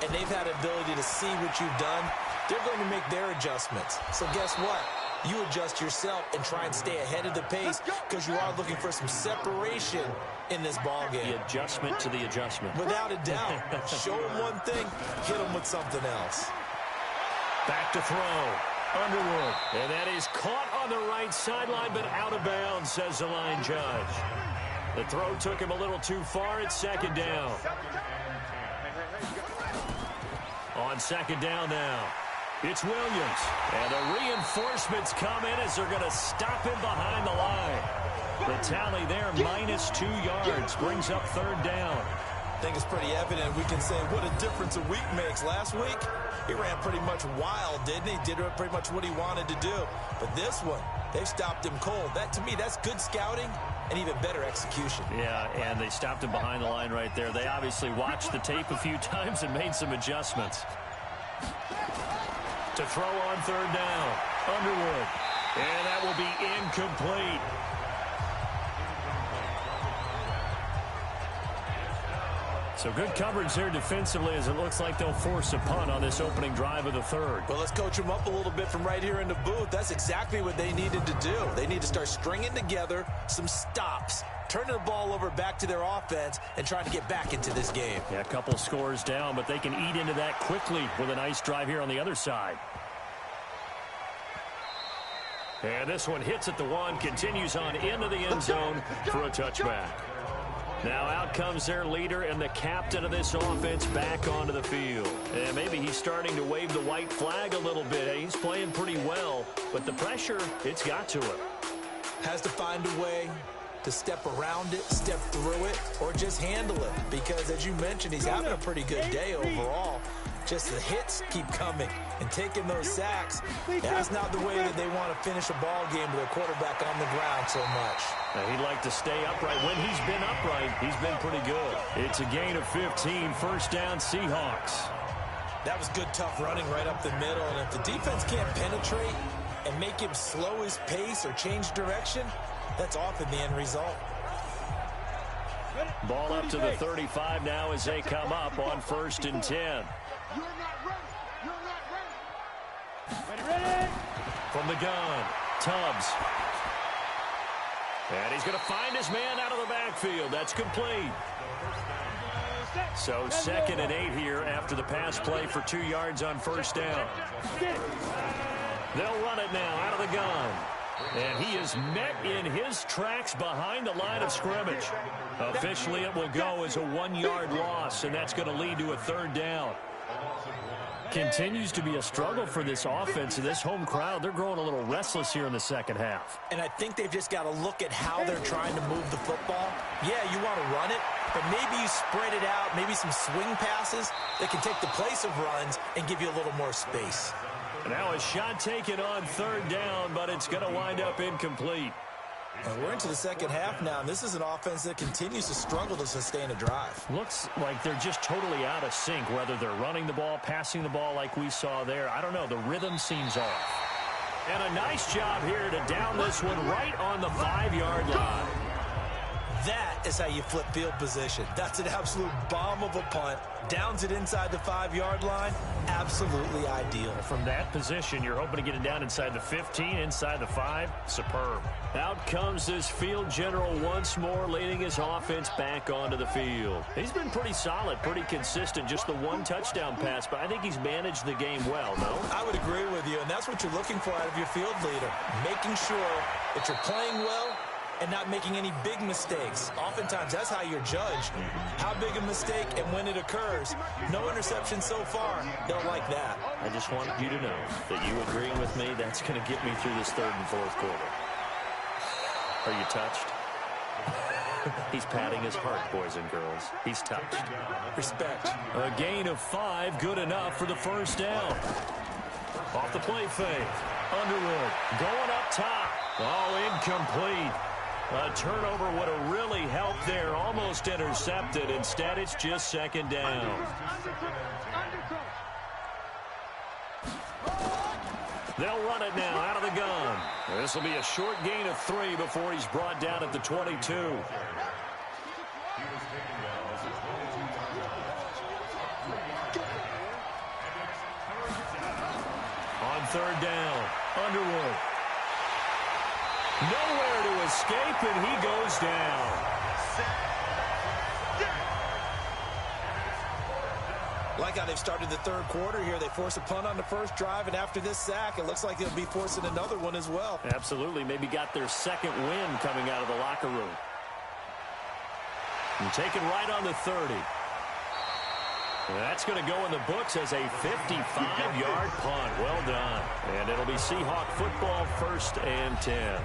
and they've had ability to see what you've done. They're going to make their adjustments. So guess what? You adjust yourself and try and stay ahead of the pace because you are looking for some separation in this ball game. The adjustment to the adjustment. Without a doubt. Show them one thing, hit them with something else. Back to throw. Underwood. And that is caught on the right sideline, but out of bounds, says the line judge. The throw took him a little too far. It's 2nd down. On 2nd down now. It's Williams. And the reinforcements come in as they're going to stop him behind the line. The tally there, -2 yards, brings up 3rd down. I think it's pretty evident. We can say what a difference a week makes. Last week, he ran pretty much wild, didn't he? Did pretty much what he wanted to do. But this one, they've stopped him cold. That, to me, that's good scouting and even better execution. Yeah, and they stopped him behind the line right there. They obviously watched the tape a few times and made some adjustments. To throw on 3rd down, Underwood. And that will be incomplete. So good coverage there defensively as it looks like they'll force a punt on this opening drive of the 3rd. Well, let's coach them up a little bit from right here in the booth. That's exactly what they needed to do. They need to start stringing together some stops, turning the ball over back to their offense, and trying to get back into this game. Yeah, a couple scores down, but they can eat into that quickly with a nice drive here on the other side. And this one hits at the 1, continues on into the end zone for a touchback. Now out comes their leader and the captain of this offense back onto the field. And maybe he's starting to wave the white flag a little bit. He's playing pretty well, but the pressure, it's got to him. Has to find a way to step around it, step through it, or just handle it. Because, as you mentioned, he's having a pretty good day overall. Just the hits keep coming and taking those sacks. That's not the way that they want to finish a ball game with a quarterback on the ground so much. He'd like to stay upright. When he's been upright, he's been pretty good. It's a gain of 15, first down Seahawks. That was good, tough running right up the middle. And if the defense can't penetrate and make him slow his pace or change direction, that's often the end result. Ball up to the 35 now as they come up on 1st and 10. You're not ready. You're not ready. Ready. From the gun, Tubbs. And he's going to find his man out of the backfield. That's complete. So 2nd and 8 here after the pass play for 2 yards on 1st down. They'll run it now out of the gun. And he is met in his tracks behind the line of scrimmage. Officially, it will go as a 1-yard loss, and that's going to lead to a 3rd down. Continues to be a struggle for this offense and this home crowd. They're growing a little restless here in the second half. And I think they've just got to look at how they're trying to move the football. Yeah, you want to run it, but maybe you spread it out, maybe some swing passes that can take the place of runs and give you a little more space. Now a shot taken on 3rd down, but it's going to wind up incomplete. And we're into the second half now, and this is an offense that continues to struggle to sustain a drive. Looks like they're just totally out of sync, whether they're running the ball, passing the ball like we saw there. I don't know. The rhythm seems off. And a nice job here to down this one right on the 5-yard line. That is how you flip field position. That's an absolute bomb of a punt. Downs it inside the 5-yard line. Absolutely ideal. From that position, you're hoping to get it down inside the 15, inside the 5. Superb. Out comes this field general once more, leading his offense back onto the field. He's been pretty solid, pretty consistent. Just the 1 touchdown pass, but I think he's managed the game well, no? I would agree with you, and that's what you're looking for out of your field leader. Making sure that you're playing well and not making any big mistakes. Oftentimes, that's how you're judged. How big a mistake and when it occurs. No interception so far. Don't like that. I just wanted you to know that you agreeing with me, that's going to get me through this 3rd and 4th quarter. Are you touched? He's patting his heart, boys and girls. He's touched. Respect. A gain of 5, good enough for the 1st down. Off the play fake. Underwood going up top. Oh, incomplete. A turnover would have really helped there. Almost intercepted. Instead, it's just 2nd down. They'll run it now out of the gun. This will be a short gain of 3 before he's brought down at the 22. On 3rd down, Underwood. Nowhere to escape, and he goes down. Like how they've started the 3rd quarter here. They force a punt on the first drive, and after this sack, it looks like they'll be forcing another one as well. Absolutely. Maybe got their 2nd win coming out of the locker room. And taken right on the 30. That's going to go in the books as a 55-yard punt. Well done. And it'll be Seahawk football, 1st and 10.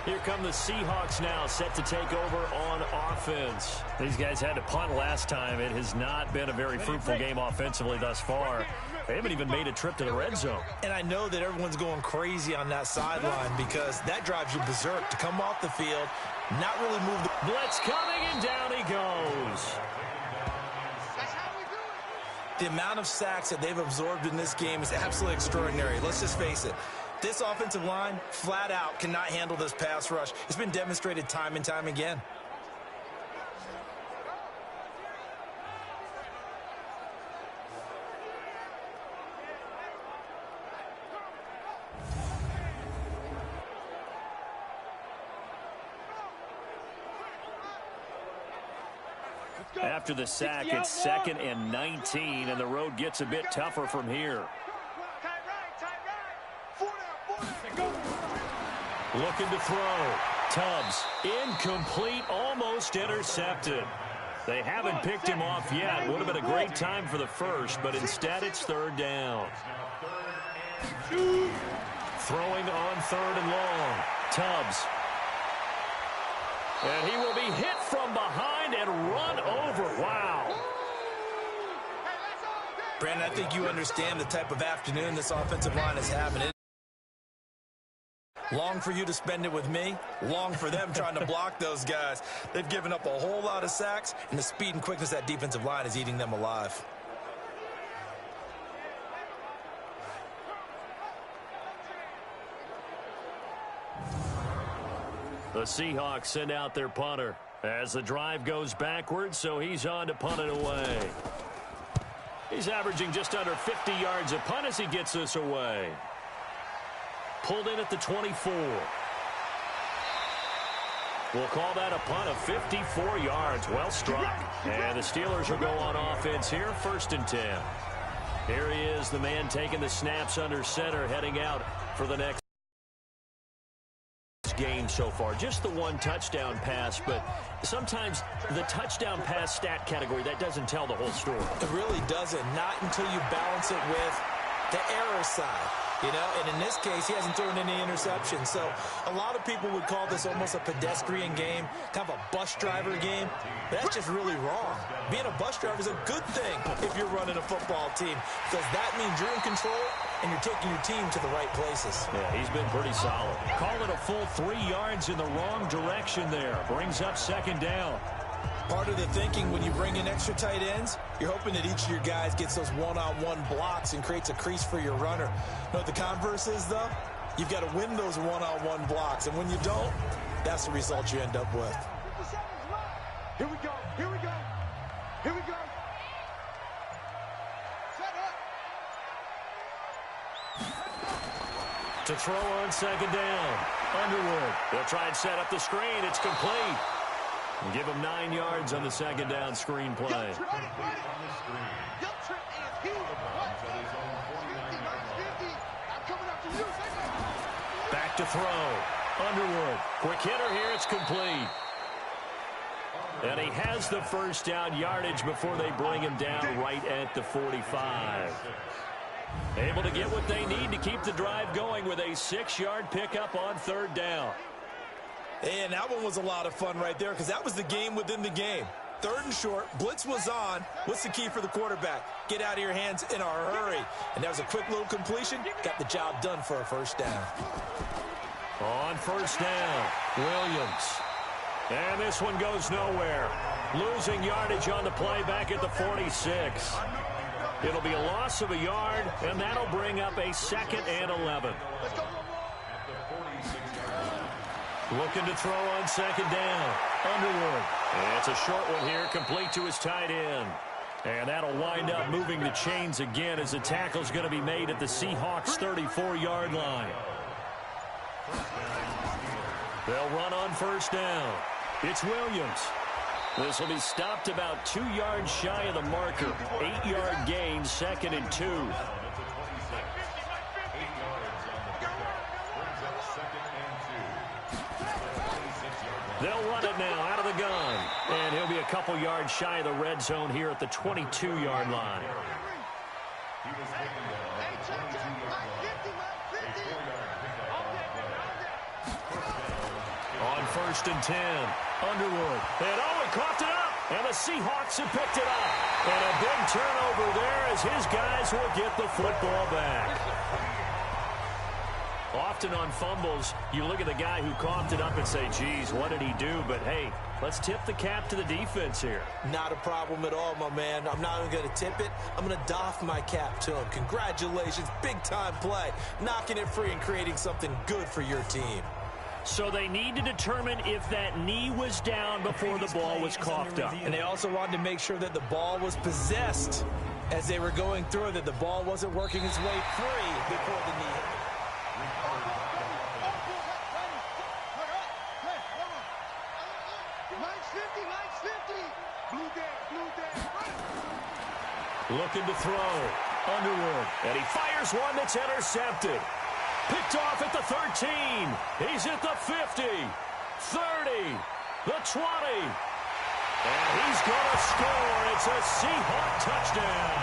Here come the Seahawks now, set to take over on offense. These guys had to punt last time. It has not been a very fruitful game offensively thus far. They haven't even made a trip to the red zone. And I know that everyone's going crazy on that sideline because that drives you berserk to come off the field, not really move the... Blitz coming, and down he goes. The amount of sacks that they've absorbed in this game is absolutely extraordinary. Let's just face it. This offensive line, flat out, cannot handle this pass rush. It's been demonstrated time and time again. After the sack, it's 2nd and 19, and the road gets a bit tougher from here. Looking to throw. Tubbs, incomplete, almost intercepted. They haven't picked him off yet. Would have been a great time for the first, but instead it's 3rd down. Throwing on 3rd and long. Tubbs. And he will be hit from behind and run over. Wow. Brandon, I think you understand the type of afternoon this offensive line is having. Long for you to spend it with me, long for them trying to block those guys. They've given up a whole lot of sacks, and the speed and quickness of that defensive line is eating them alive. The Seahawks send out their punter as the drive goes backwards, so he's on to punt it away. He's averaging just under 50 yards a punt as he gets this away. Pulled in at the 24. We'll call that a punt of 54 yards. Well struck. And the Steelers will go on offense here, 1st and 10. Here he is, the man taking the snaps under center, heading out for the next game so far. Just the one touchdown pass, but sometimes the touchdown pass stat category, that doesn't tell the whole story. It really doesn't. Not until you balance it with the error side. You know, and in this case, he hasn't thrown any interceptions. So a lot of people would call this almost a pedestrian game, kind of a bus driver game. That's just really wrong. Being a bus driver is a good thing if you're running a football team, because that means you're in control and you're taking your team to the right places. Yeah, he's been pretty solid. Call it a full 3 yards in the wrong direction there. Brings up 2nd down. Part of the thinking when you bring in extra tight ends, you're hoping that each of your guys gets those one-on-one blocks and creates a crease for your runner. You know what the converse is, though? You've got to win those one-on-one blocks, and when you don't, that's the result you end up with. Here we go. Here we go. Here we go. Set up. To throw on 2nd down. Underwood. They'll try and set up the screen. It's complete. And give him 9 yards on the 2nd down screen play. Back to throw. Underwood. Quick hitter here. It's complete. And he has the 1st down yardage before they bring him down right at the 45. Able to get what they need to keep the drive going with a 6-yard pickup on 3rd down. And that one was a lot of fun right there, because that was the game within the game. 3rd and short, blitz was on. What's the key for the quarterback? Get out of your hands in a hurry. And that was a quick little completion. Got the job done for a 1st down. On 1st down, Williams. And this one goes nowhere. Losing yardage on the play back at the 46. It'll be a loss of a yard, and that'll bring up a 2nd and 11. Looking to throw on 2nd down. Underwood. And it's a short one here, complete to his tight end. And that'll wind up moving the chains again as the tackle's going to be made at the Seahawks' 34-yard line. They'll run on 1st down. It's Williams. This will be stopped about 2 yards shy of the marker. 8-yard gain, 2nd and 2. They'll run it now out of the gun. And he'll be a couple yards shy of the red zone here at the 22-yard line. On 1st and 10, Underwood. And he coughed it up. And the Seahawks have picked it up. And a big turnover there as his guys will get the football back. Often on fumbles, you look at the guy who coughed it up and say, geez, what did he do? But, hey, let's tip the cap to the defense here. Not a problem at all, my man. I'm not even going to tip it. I'm going to doff my cap to him. Congratulations. Big-time play. Knocking it free and creating something good for your team. So they need to determine if that knee was down before the ball was coughed up. And they also wanted to make sure that the ball was possessed as they were going through it, that the ball wasn't working its way free before the knee hit. Looking to throw. Underwood. And he fires one that's intercepted. Picked off at the 13. He's at the 50. 30. The 20. And he's going to score. It's a Seahawk touchdown.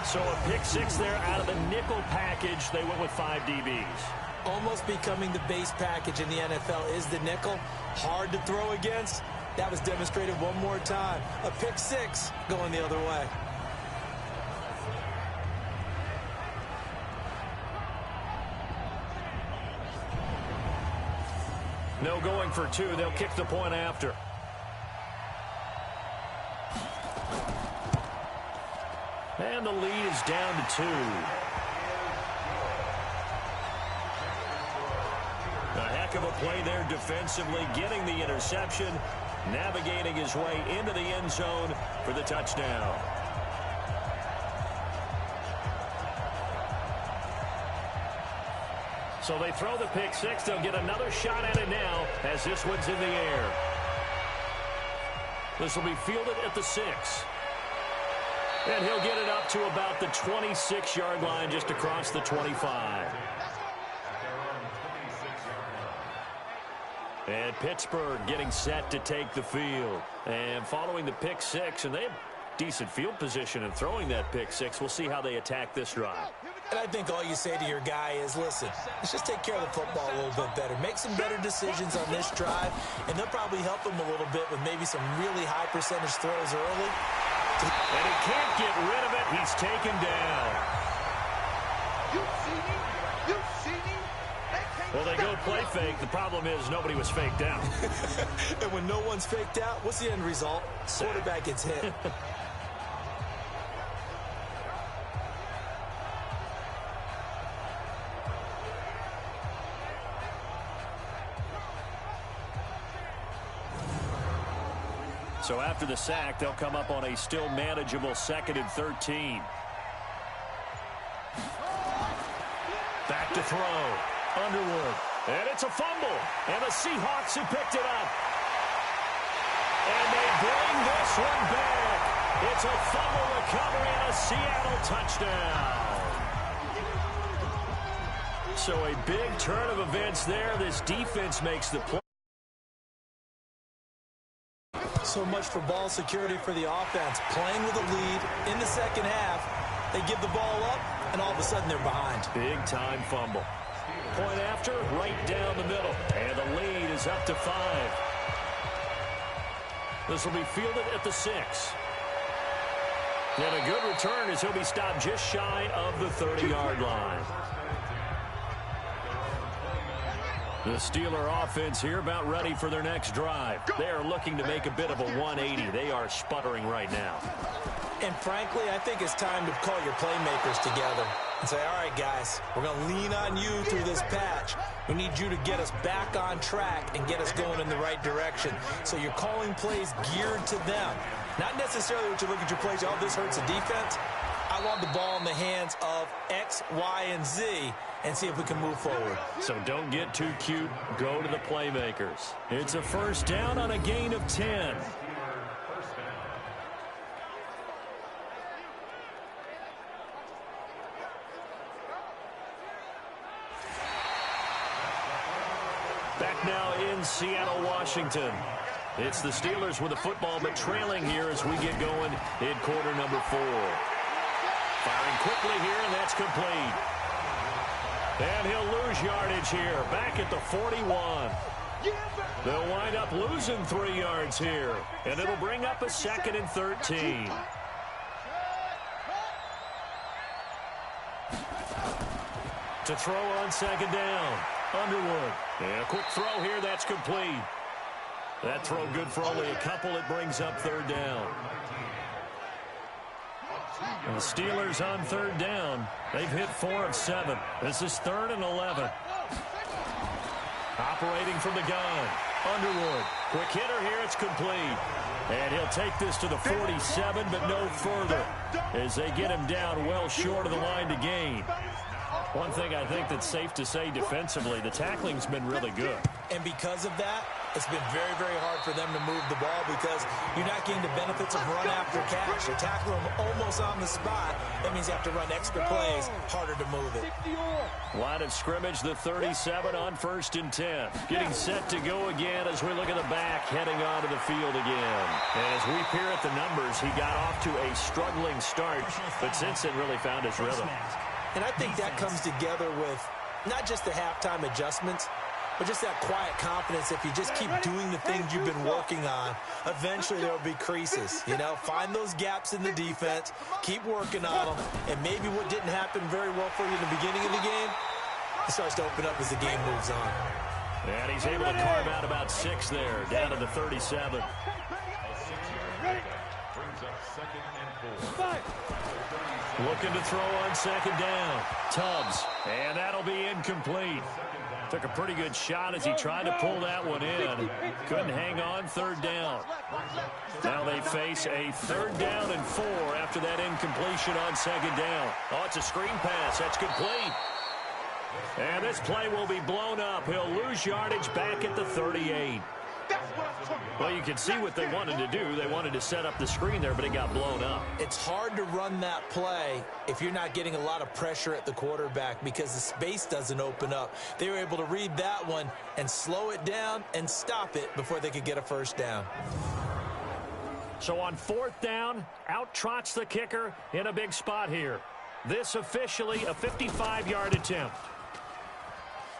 So a pick six there out of the nickel package. They went with 5 DBs. Almost becoming the base package in the NFL is the nickel. Hard to throw against. That was demonstrated one more time. A pick six going the other way. No going for 2. They'll kick the point after. And the lead is down to 2. A heck of a play there defensively, getting the interception, navigating his way into the end zone for the touchdown. So they throw the pick six. They'll get another shot at it now as this one's in the air. This will be fielded at the 6. And he'll get it up to about the 26-yard line, just across the 25. And Pittsburgh getting set to take the field. And following the pick six, and they have decent field position in throwing that pick six. We'll see how they attack this drive. And I think all you say to your guy is, listen, let's just take care of the football a little bit better. Make some better decisions on this drive, and they'll probably help him a little bit with maybe some really high percentage throws early. And he can't get rid of it. He's taken down. You see me? You see me? Well, they go play fake. The problem is nobody was faked out. And when no one's faked out, what's the end result? Quarterback gets hit. So after the sack, they'll come up on a still manageable 2nd and 13. Back to throw. Underwood. And it's a fumble. And the Seahawks have picked it up. And they bring this one back. It's a fumble recovery and a Seattle touchdown. So a big turn of events there. This defense makes the play. So much for ball security for the offense. Playing with a lead in the second half. They give the ball up, and all of a sudden they're behind. Big-time fumble. Point after, right down the middle. And the lead is up to 5. This will be fielded at the 6. And a good return as he'll be stopped just shy of the 30-yard line. The Steeler offense here about ready for their next drive. They are looking to make a bit of a 180. They are sputtering right now. And frankly, I think it's time to call your playmakers together and say, all right, guys, we're going to lean on you through this patch. We need you to get us back on track and get us going in the right direction. So you're calling plays geared to them. Not necessarily what you look at your plays, oh, this hurts the defense. I want the ball in the hands of X, Y, and Z and see if we can move forward. So don't get too cute. Go to the playmakers. It's a first down on a gain of 10. Back now in Seattle, Washington. It's the Steelers with the football, but trailing here as we get going in quarter number 4. Firing quickly here, and that's complete. And he'll lose yardage here, back at the 41. They'll wind up losing 3 yards here, and it'll bring up a 2nd and 13. To throw on 2nd down, Underwood. And a quick throw here, that's complete. That throw good for only a couple. It brings up 3rd down. And the Steelers on 3rd down. They've hit 4 of 7. This is 3rd and 11. Operating from the gun. Underwood. Quick hitter here. It's complete. And he'll take this to the 47, but no further, as they get him down well short of the line to gain. One thing I think that's safe to say defensively, the tackling's been really good. And because of that, it's been very, very hard for them to move the ball because you're not getting the benefits of run after catch. You're tackling them almost on the spot. That means you have to run extra plays, harder to move it. Line of scrimmage, the 37 on 1st and 10. Getting set to go again as we look at the back, heading onto the field again. And as we peer at the numbers, he got off to a struggling start, but since then really found his rhythm. And I think that comes together with not just the halftime adjustments, but just that quiet confidence. If you just keep doing the things you've been working on, eventually there will be creases. You know, find those gaps in the defense, keep working on them, and maybe what didn't happen very well for you in the beginning of the game, it starts to open up as the game moves on. And he's able to carve out about 6 there, down to the 37. Looking to throw on 2nd down. Tubbs, and that'll be incomplete. Took a pretty good shot as he tried to pull that one in. Couldn't hang on 3rd down. Now they face a 3rd down and 4 after that incompletion on 2nd down. Oh, it's a screen pass. That's complete. And this play will be blown up. He'll lose yardage back at the 38. Well, you can see what they wanted to do. They wanted to set up the screen there, but it got blown up. It's hard to run that play if you're not getting a lot of pressure at the quarterback because the space doesn't open up. They were able to read that one and slow it down and stop it before they could get a 1st down. So on 4th down, out trots the kicker in a big spot here. This officially a 55-yard attempt.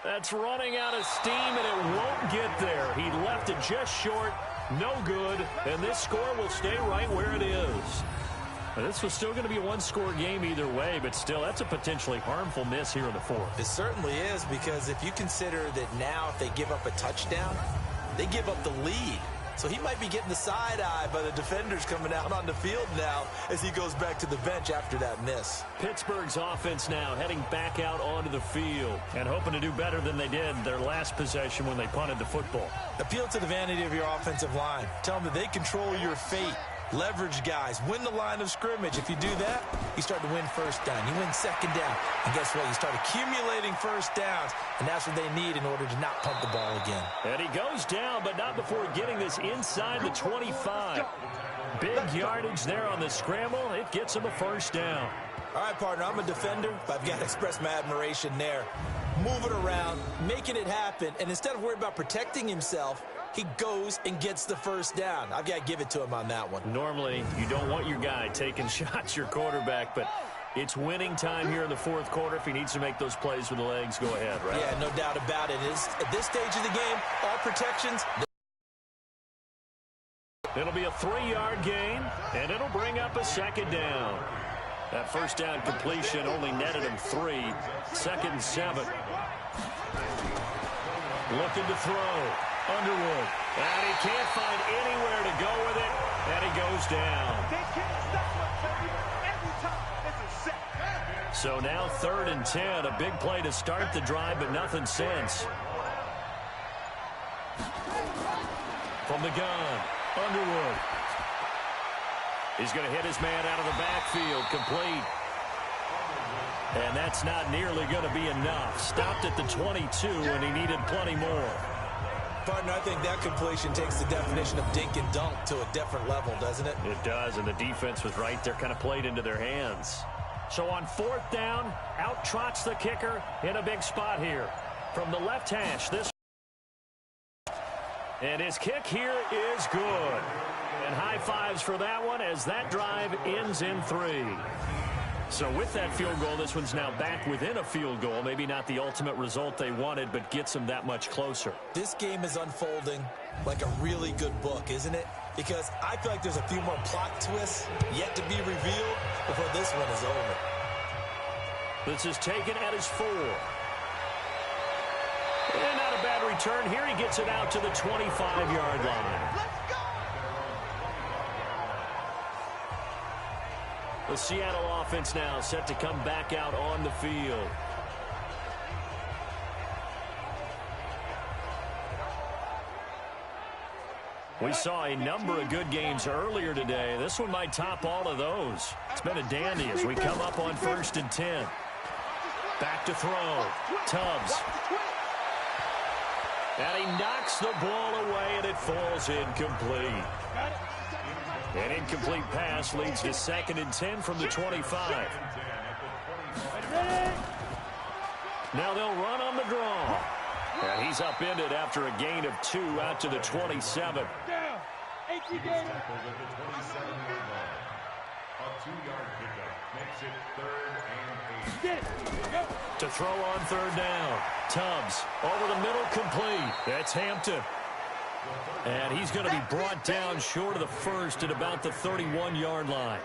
That's running out of steam, and it won't get there. He left it just short, no good, and this score will stay right where it is. Now, this was still going to be a 1-score game either way, but still, that's a potentially harmful miss here in the 4th. It certainly is, because if you consider that now if they give up a touchdown, they give up the lead. So he might be getting the side eye by the defenders coming out on the field now as he goes back to the bench after that miss. Pittsburgh's offense now heading back out onto the field and hoping to do better than they did their last possession when they punted the football. Appeal to the vanity of your offensive line. Tell them that they control your fate. Leverage guys. Win the line of scrimmage. If you do that, you start to win 1st down. You win 2nd down. And guess what? You start accumulating 1st downs. And that's what they need in order to not punt the ball again. And he goes down, but not before getting this inside the 25. Big yardage there on the scramble. It gets him a 1st down. All right, partner, I'm a defender, but I've got to express my admiration there. Moving around, making it happen, and instead of worrying about protecting himself, he goes and gets the 1st down. I've got to give it to him on that one. Normally, you don't want your guy taking shots, your quarterback, but it's winning time here in the 4th quarter. If he needs to make those plays with the legs, go ahead, right? Yeah, no doubt about it. At this stage of the game, all protections. It'll be a 3-yard gain, and it'll bring up a 2nd down. That 1st down completion only netted him 3. 2nd and 7. Looking to throw. Underwood. And he can't find anywhere to go with it, and he goes down. So now 3rd and 10. A big play to start the drive, but nothing since. From the gun, Underwood. He's going to hit his man out of the backfield, complete. And that's not nearly going to be enough. Stopped at the 22, and he needed plenty more. Partner, I think that completion takes the definition of dink and dunk to a different level, doesn't it? It does, and the defense was right there, kind of played into their hands. So on 4th down, out trots the kicker in a big spot here. From the left hash, this. And his kick here is good. And high fives for that one as that drive ends in 3. So with that field goal, this one's now back within a field goal. Maybe not the ultimate result they wanted, but gets them that much closer. This game is unfolding like a really good book, isn't it? Because I feel like there's a few more plot twists yet to be revealed before this one is over. This is taken at his 4. And not a bad return here. He gets it out to the 25-yard line. The Seattle offense now set to come back out on the field. We saw a number of good games earlier today. This one might top all of those. It's been a dandy as we come up on 1st and 10. Back to throw. Tubbs. And he knocks the ball away, and it falls incomplete. An incomplete pass leads to 2nd and 10 from the 25. Now they'll run on the draw. And he's upended after a gain of 2 out to the 27. Down. 18 games. A 2-yard pickup makes it 3rd and 8. To throw on 3rd down. Tubbs over the middle, complete. That's Hampton. And he's going to be brought down short of the first at about the 31-yard line.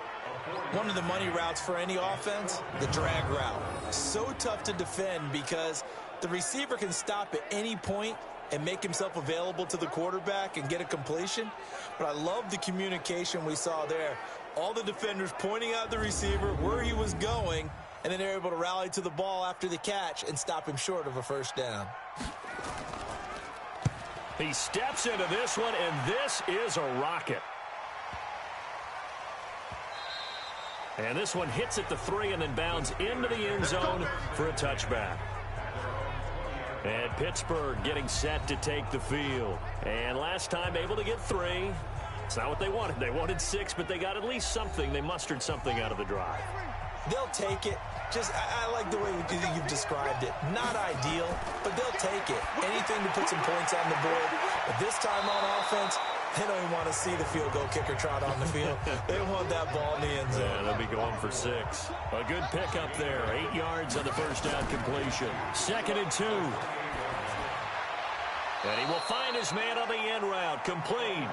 One of the money routes for any offense, the drag route. So tough to defend because the receiver can stop at any point and make himself available to the quarterback and get a completion. But I love the communication we saw there. All the defenders pointing out the receiver where he was going, and then they're able to rally to the ball after the catch and stop him short of a 1st down. He steps into this one, and this is a rocket. And this one hits at the 3 and then bounds into the end zone for a touchback. And Pittsburgh getting set to take the field. And last time able to get 3. It's not what they wanted. They wanted 6, but they got at least something. They mustered something out of the drive. They'll take it. Just, I like the way you've described it. Not ideal, but they'll take it. Anything to put some points on the board. But this time on offense, they don't even want to see the field goal kicker trot on the field. They want that ball in the end zone. Yeah, they'll be going for 6. A good pickup there. 8 yards on the 1st down completion. 2nd and 2. And he will find his man on the end route. Complete.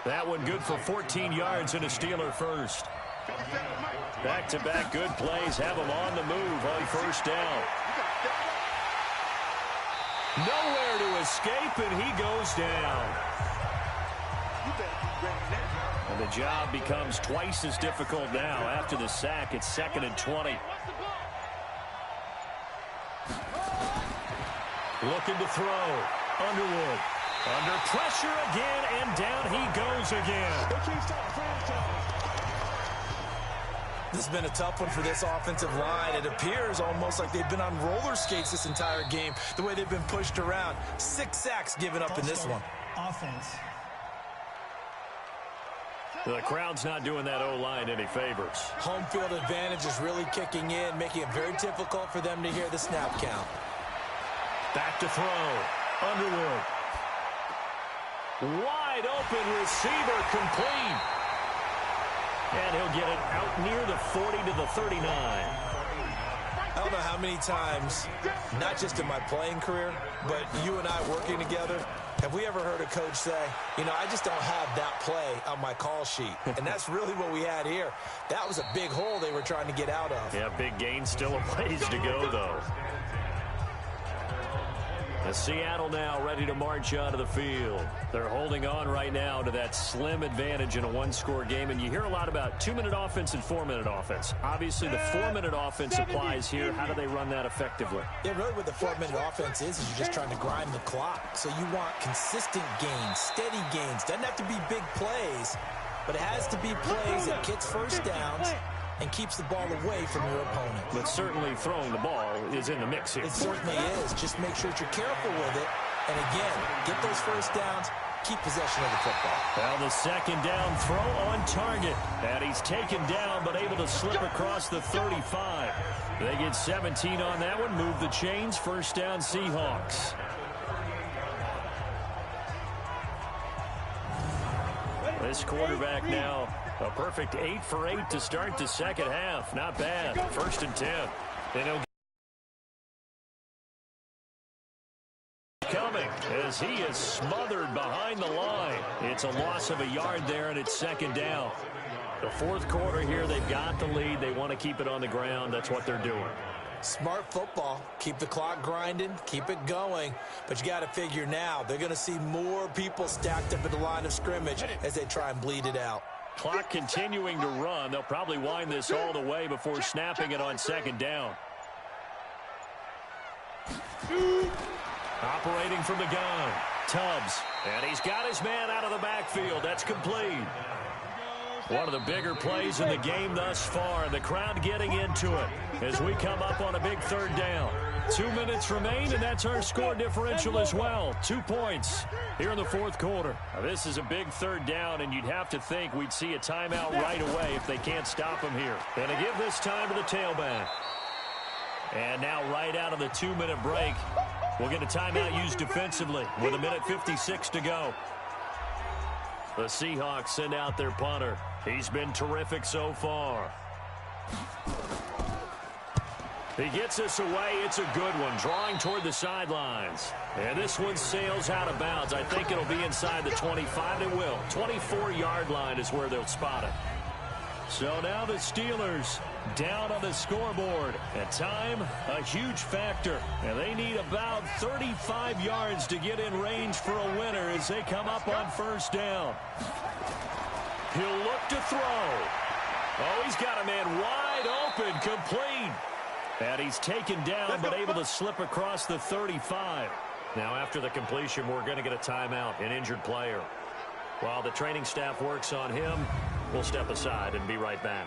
That one good for 14 yards and a Steeler first. Back-to-back good plays have him on the move on 1st down. Nowhere to escape, and he goes down. And the job becomes twice as difficult now. After the sack, it's 2nd and 20. Looking to throw. Underwood. Under pressure again, and down he goes again. This has been a tough one for this offensive line. It appears almost like they've been on roller skates this entire game, the way they've been pushed around. 6 sacks given up in this one. Offense. The crowd's not doing that O-line any favors. Home field advantage is really kicking in, making it very difficult for them to hear the snap count. Back to throw. Underwood. Wide open receiver, complete. And he'll get it out near the 40 to the 39. I don't know how many times, not just in my playing career, but you and I working together, have we ever heard a coach say, you know, I just don't have that play on my call sheet. And that's really what we had here. That was a big hole they were trying to get out of. Yeah, big gain, still a ways to go, though. Seattle now ready to march onto the field. They're holding on right now to that slim advantage in a 1-score game. And you hear a lot about 2-minute offense and 4-minute offense. Obviously, the 4-minute offense applies here. How do they run that effectively? Yeah, really what the 4-minute offense is you're just trying to grind the clock. So you want consistent gains, steady gains. Doesn't have to be big plays, but it has to be plays that gets 1st downs and keeps the ball away from your opponent. But certainly throwing the ball is in the mix here. It certainly is. Just make sure that you're careful with it. And again, get those 1st downs, keep possession of the football. Well, the 2nd down throw on target. And he's taken down but able to slip across the 35. They get 17 on that one. Move the chains. 1st down Seahawks. This quarterback now, a perfect 8 for 8 to start the 2nd half. Not bad. 1st and 10. Then he'll coming as he is smothered behind the line. It's a loss of a yard there, and it's 2nd down. The 4th quarter here, they've got the lead. They want to keep it on the ground. That's what they're doing. Smart football. Keep the clock grinding. Keep it going. But you got to figure now, they're going to see more people stacked up at the line of scrimmage as they try and bleed it out. Clock continuing to run. They'll probably wind this all the way before snapping it on 2nd down. Operating from the gun. Tubbs. And he's got his man out of the backfield. That's complete. One of the bigger plays in the game thus far, and the crowd getting into it as we come up on a big third down. 2 minutes remain, and that's our score differential as well. 2 points here in the fourth quarter. Now, this is a big third down, and you'd have to think we'd see a timeout right away if they can't stop him here. And to give this time to the tailback. And now right out of the 2-minute break, we'll get a timeout used defensively with 1:56 to go. The Seahawks send out their punter. He's been terrific so far. He gets us away. It's a good one, drawing toward the sidelines. And this one sails out of bounds. I think it'll be inside the 25. It will. 24-yard line is where they'll spot it. So now the Steelers down on the scoreboard. At time, a huge factor. And they need about 35 yards to get in range for a winner as they come up on first down. He'll look to throw. Oh, he's got a man wide open, complete. And he's taken down, but able to slip across the 35. Now, after the completion, we're going to get a timeout, an injured player. While the training staff works on him, we'll step aside and be right back.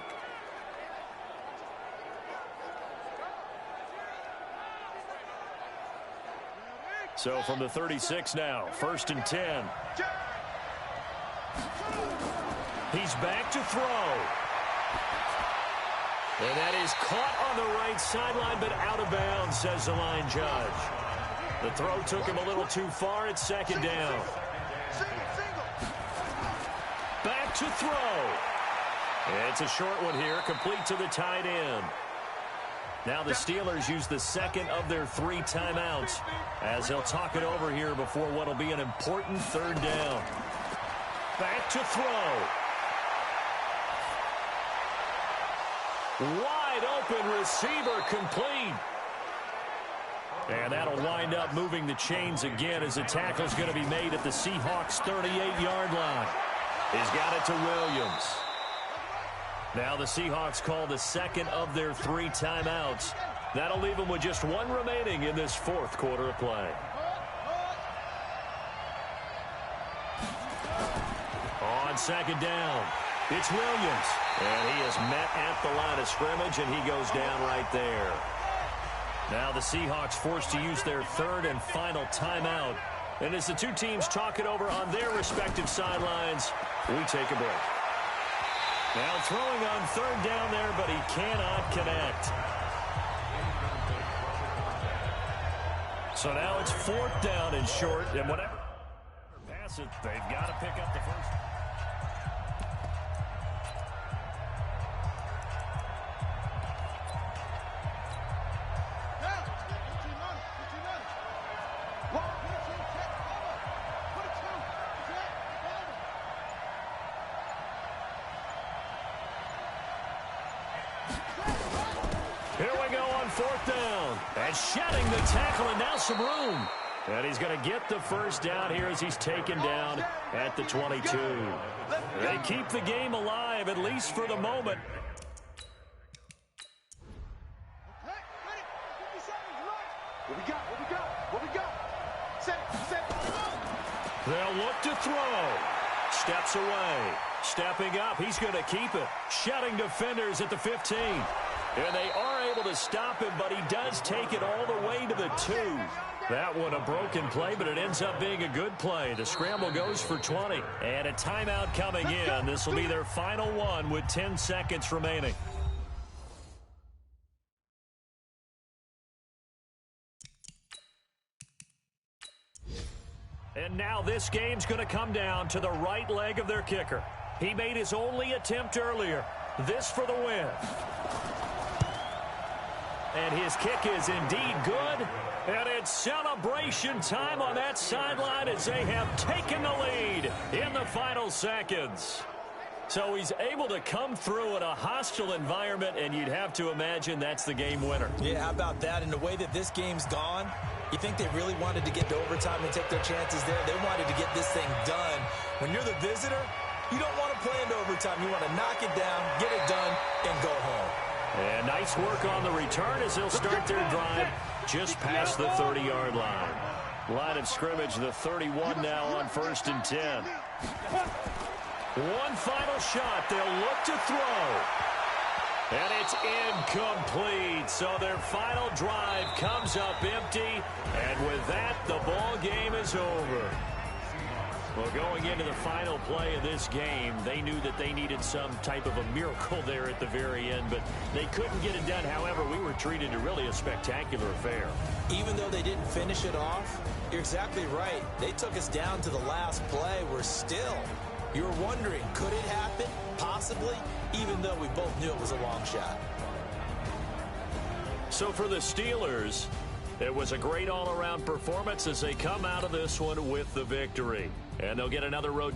So from the 36 now, 1st and 10. He's back to throw. And that is caught on the right sideline, but out of bounds, says the line judge. The throw took him a little too far. It's 2nd down. Back to throw. It's a short one here, complete to the tight end. Now the Steelers use the 2nd of their 3 timeouts as they'll talk it over here before what will be an important 3rd down. Back to throw. Wide open receiver, complete. And that'll wind up moving the chains again as the tackle's going to be made at the Seahawks' 38-yard line. He's got it to Williams. Now the Seahawks call the 2nd of their 3 timeouts. That'll leave them with just 1 remaining in this 4th quarter of play. On 2nd down, it's Williams. And he is met at the line of scrimmage, and he goes down right there. Now the Seahawks forced to use their 3rd and final timeout. And as the two teams talk it over on their respective sidelines, we take a break. Now throwing on 3rd down there, but he cannot connect. So now it's 4th down and short, and whatever pass it, they've got to pick up the first. Here we go on 4th down. And shedding the tackle, and now some room. And he's going to get the first down here as he's taken down at the 22. They keep the game alive, at least for the moment. What we got? Set. They'll look to throw. Steps away. Stepping up. He's going to keep it. Shedding defenders at the 15. And they are able to stop him, but he does take it all the way to the 2. That one a broken play, but it ends up being a good play. The scramble goes for 20. And a timeout coming in. This will be their final one with 10 seconds remaining. And now this game's going to come down to the right leg of their kicker. He made his only attempt earlier. This for the win. And his kick is indeed good. And it's celebration time on that sideline as they have taken the lead in the final seconds. So he's able to come through in a hostile environment, and you'd have to imagine that's the game winner. Yeah, how about that? And the way that this game's gone, you think they really wanted to get to overtime and take their chances there? They wanted to get this thing done. When you're the visitor, you don't want to play into overtime. You want to knock it down, get it done, and go home. And nice work on the return as they'll start their drive just past the 30-yard line. Line of scrimmage, the 31 now on 1st and 10. One final shot. They'll look to throw. And it's incomplete. So their final drive comes up empty. And with that, the ball game is over. Well, going into the final play of this game, they knew that they needed some type of a miracle there at the very end, but they couldn't get it done. However, we were treated to really a spectacular affair. Even though they didn't finish it off, you're exactly right. They took us down to the last play. We're still. You were wondering, could it happen? Possibly, even though we both knew it was a long shot. So for the Steelers, it was a great all-around performance as they come out of this one with the victory. And they'll get another road.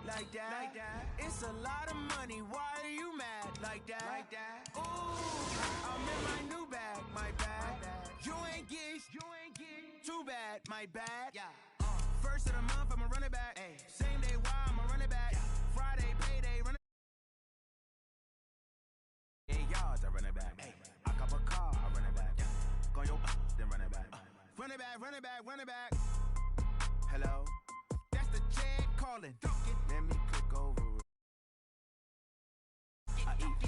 Like that. It's a lot of money. Why are you mad like that? Ooh, I'm in my new bag, my bad. You ain't geeks, too bad, my bad. Yeah. First of the month, I'ma run it back. Ay. Same day, why I'ma run it back. Friday, payday, run it. 8 yards, I run it back. Ay. I cop a car, I run it back. Go yo, then run it back. Run it back, run it back, run it back. Hello, that's the check calling. Let me click over it. I eat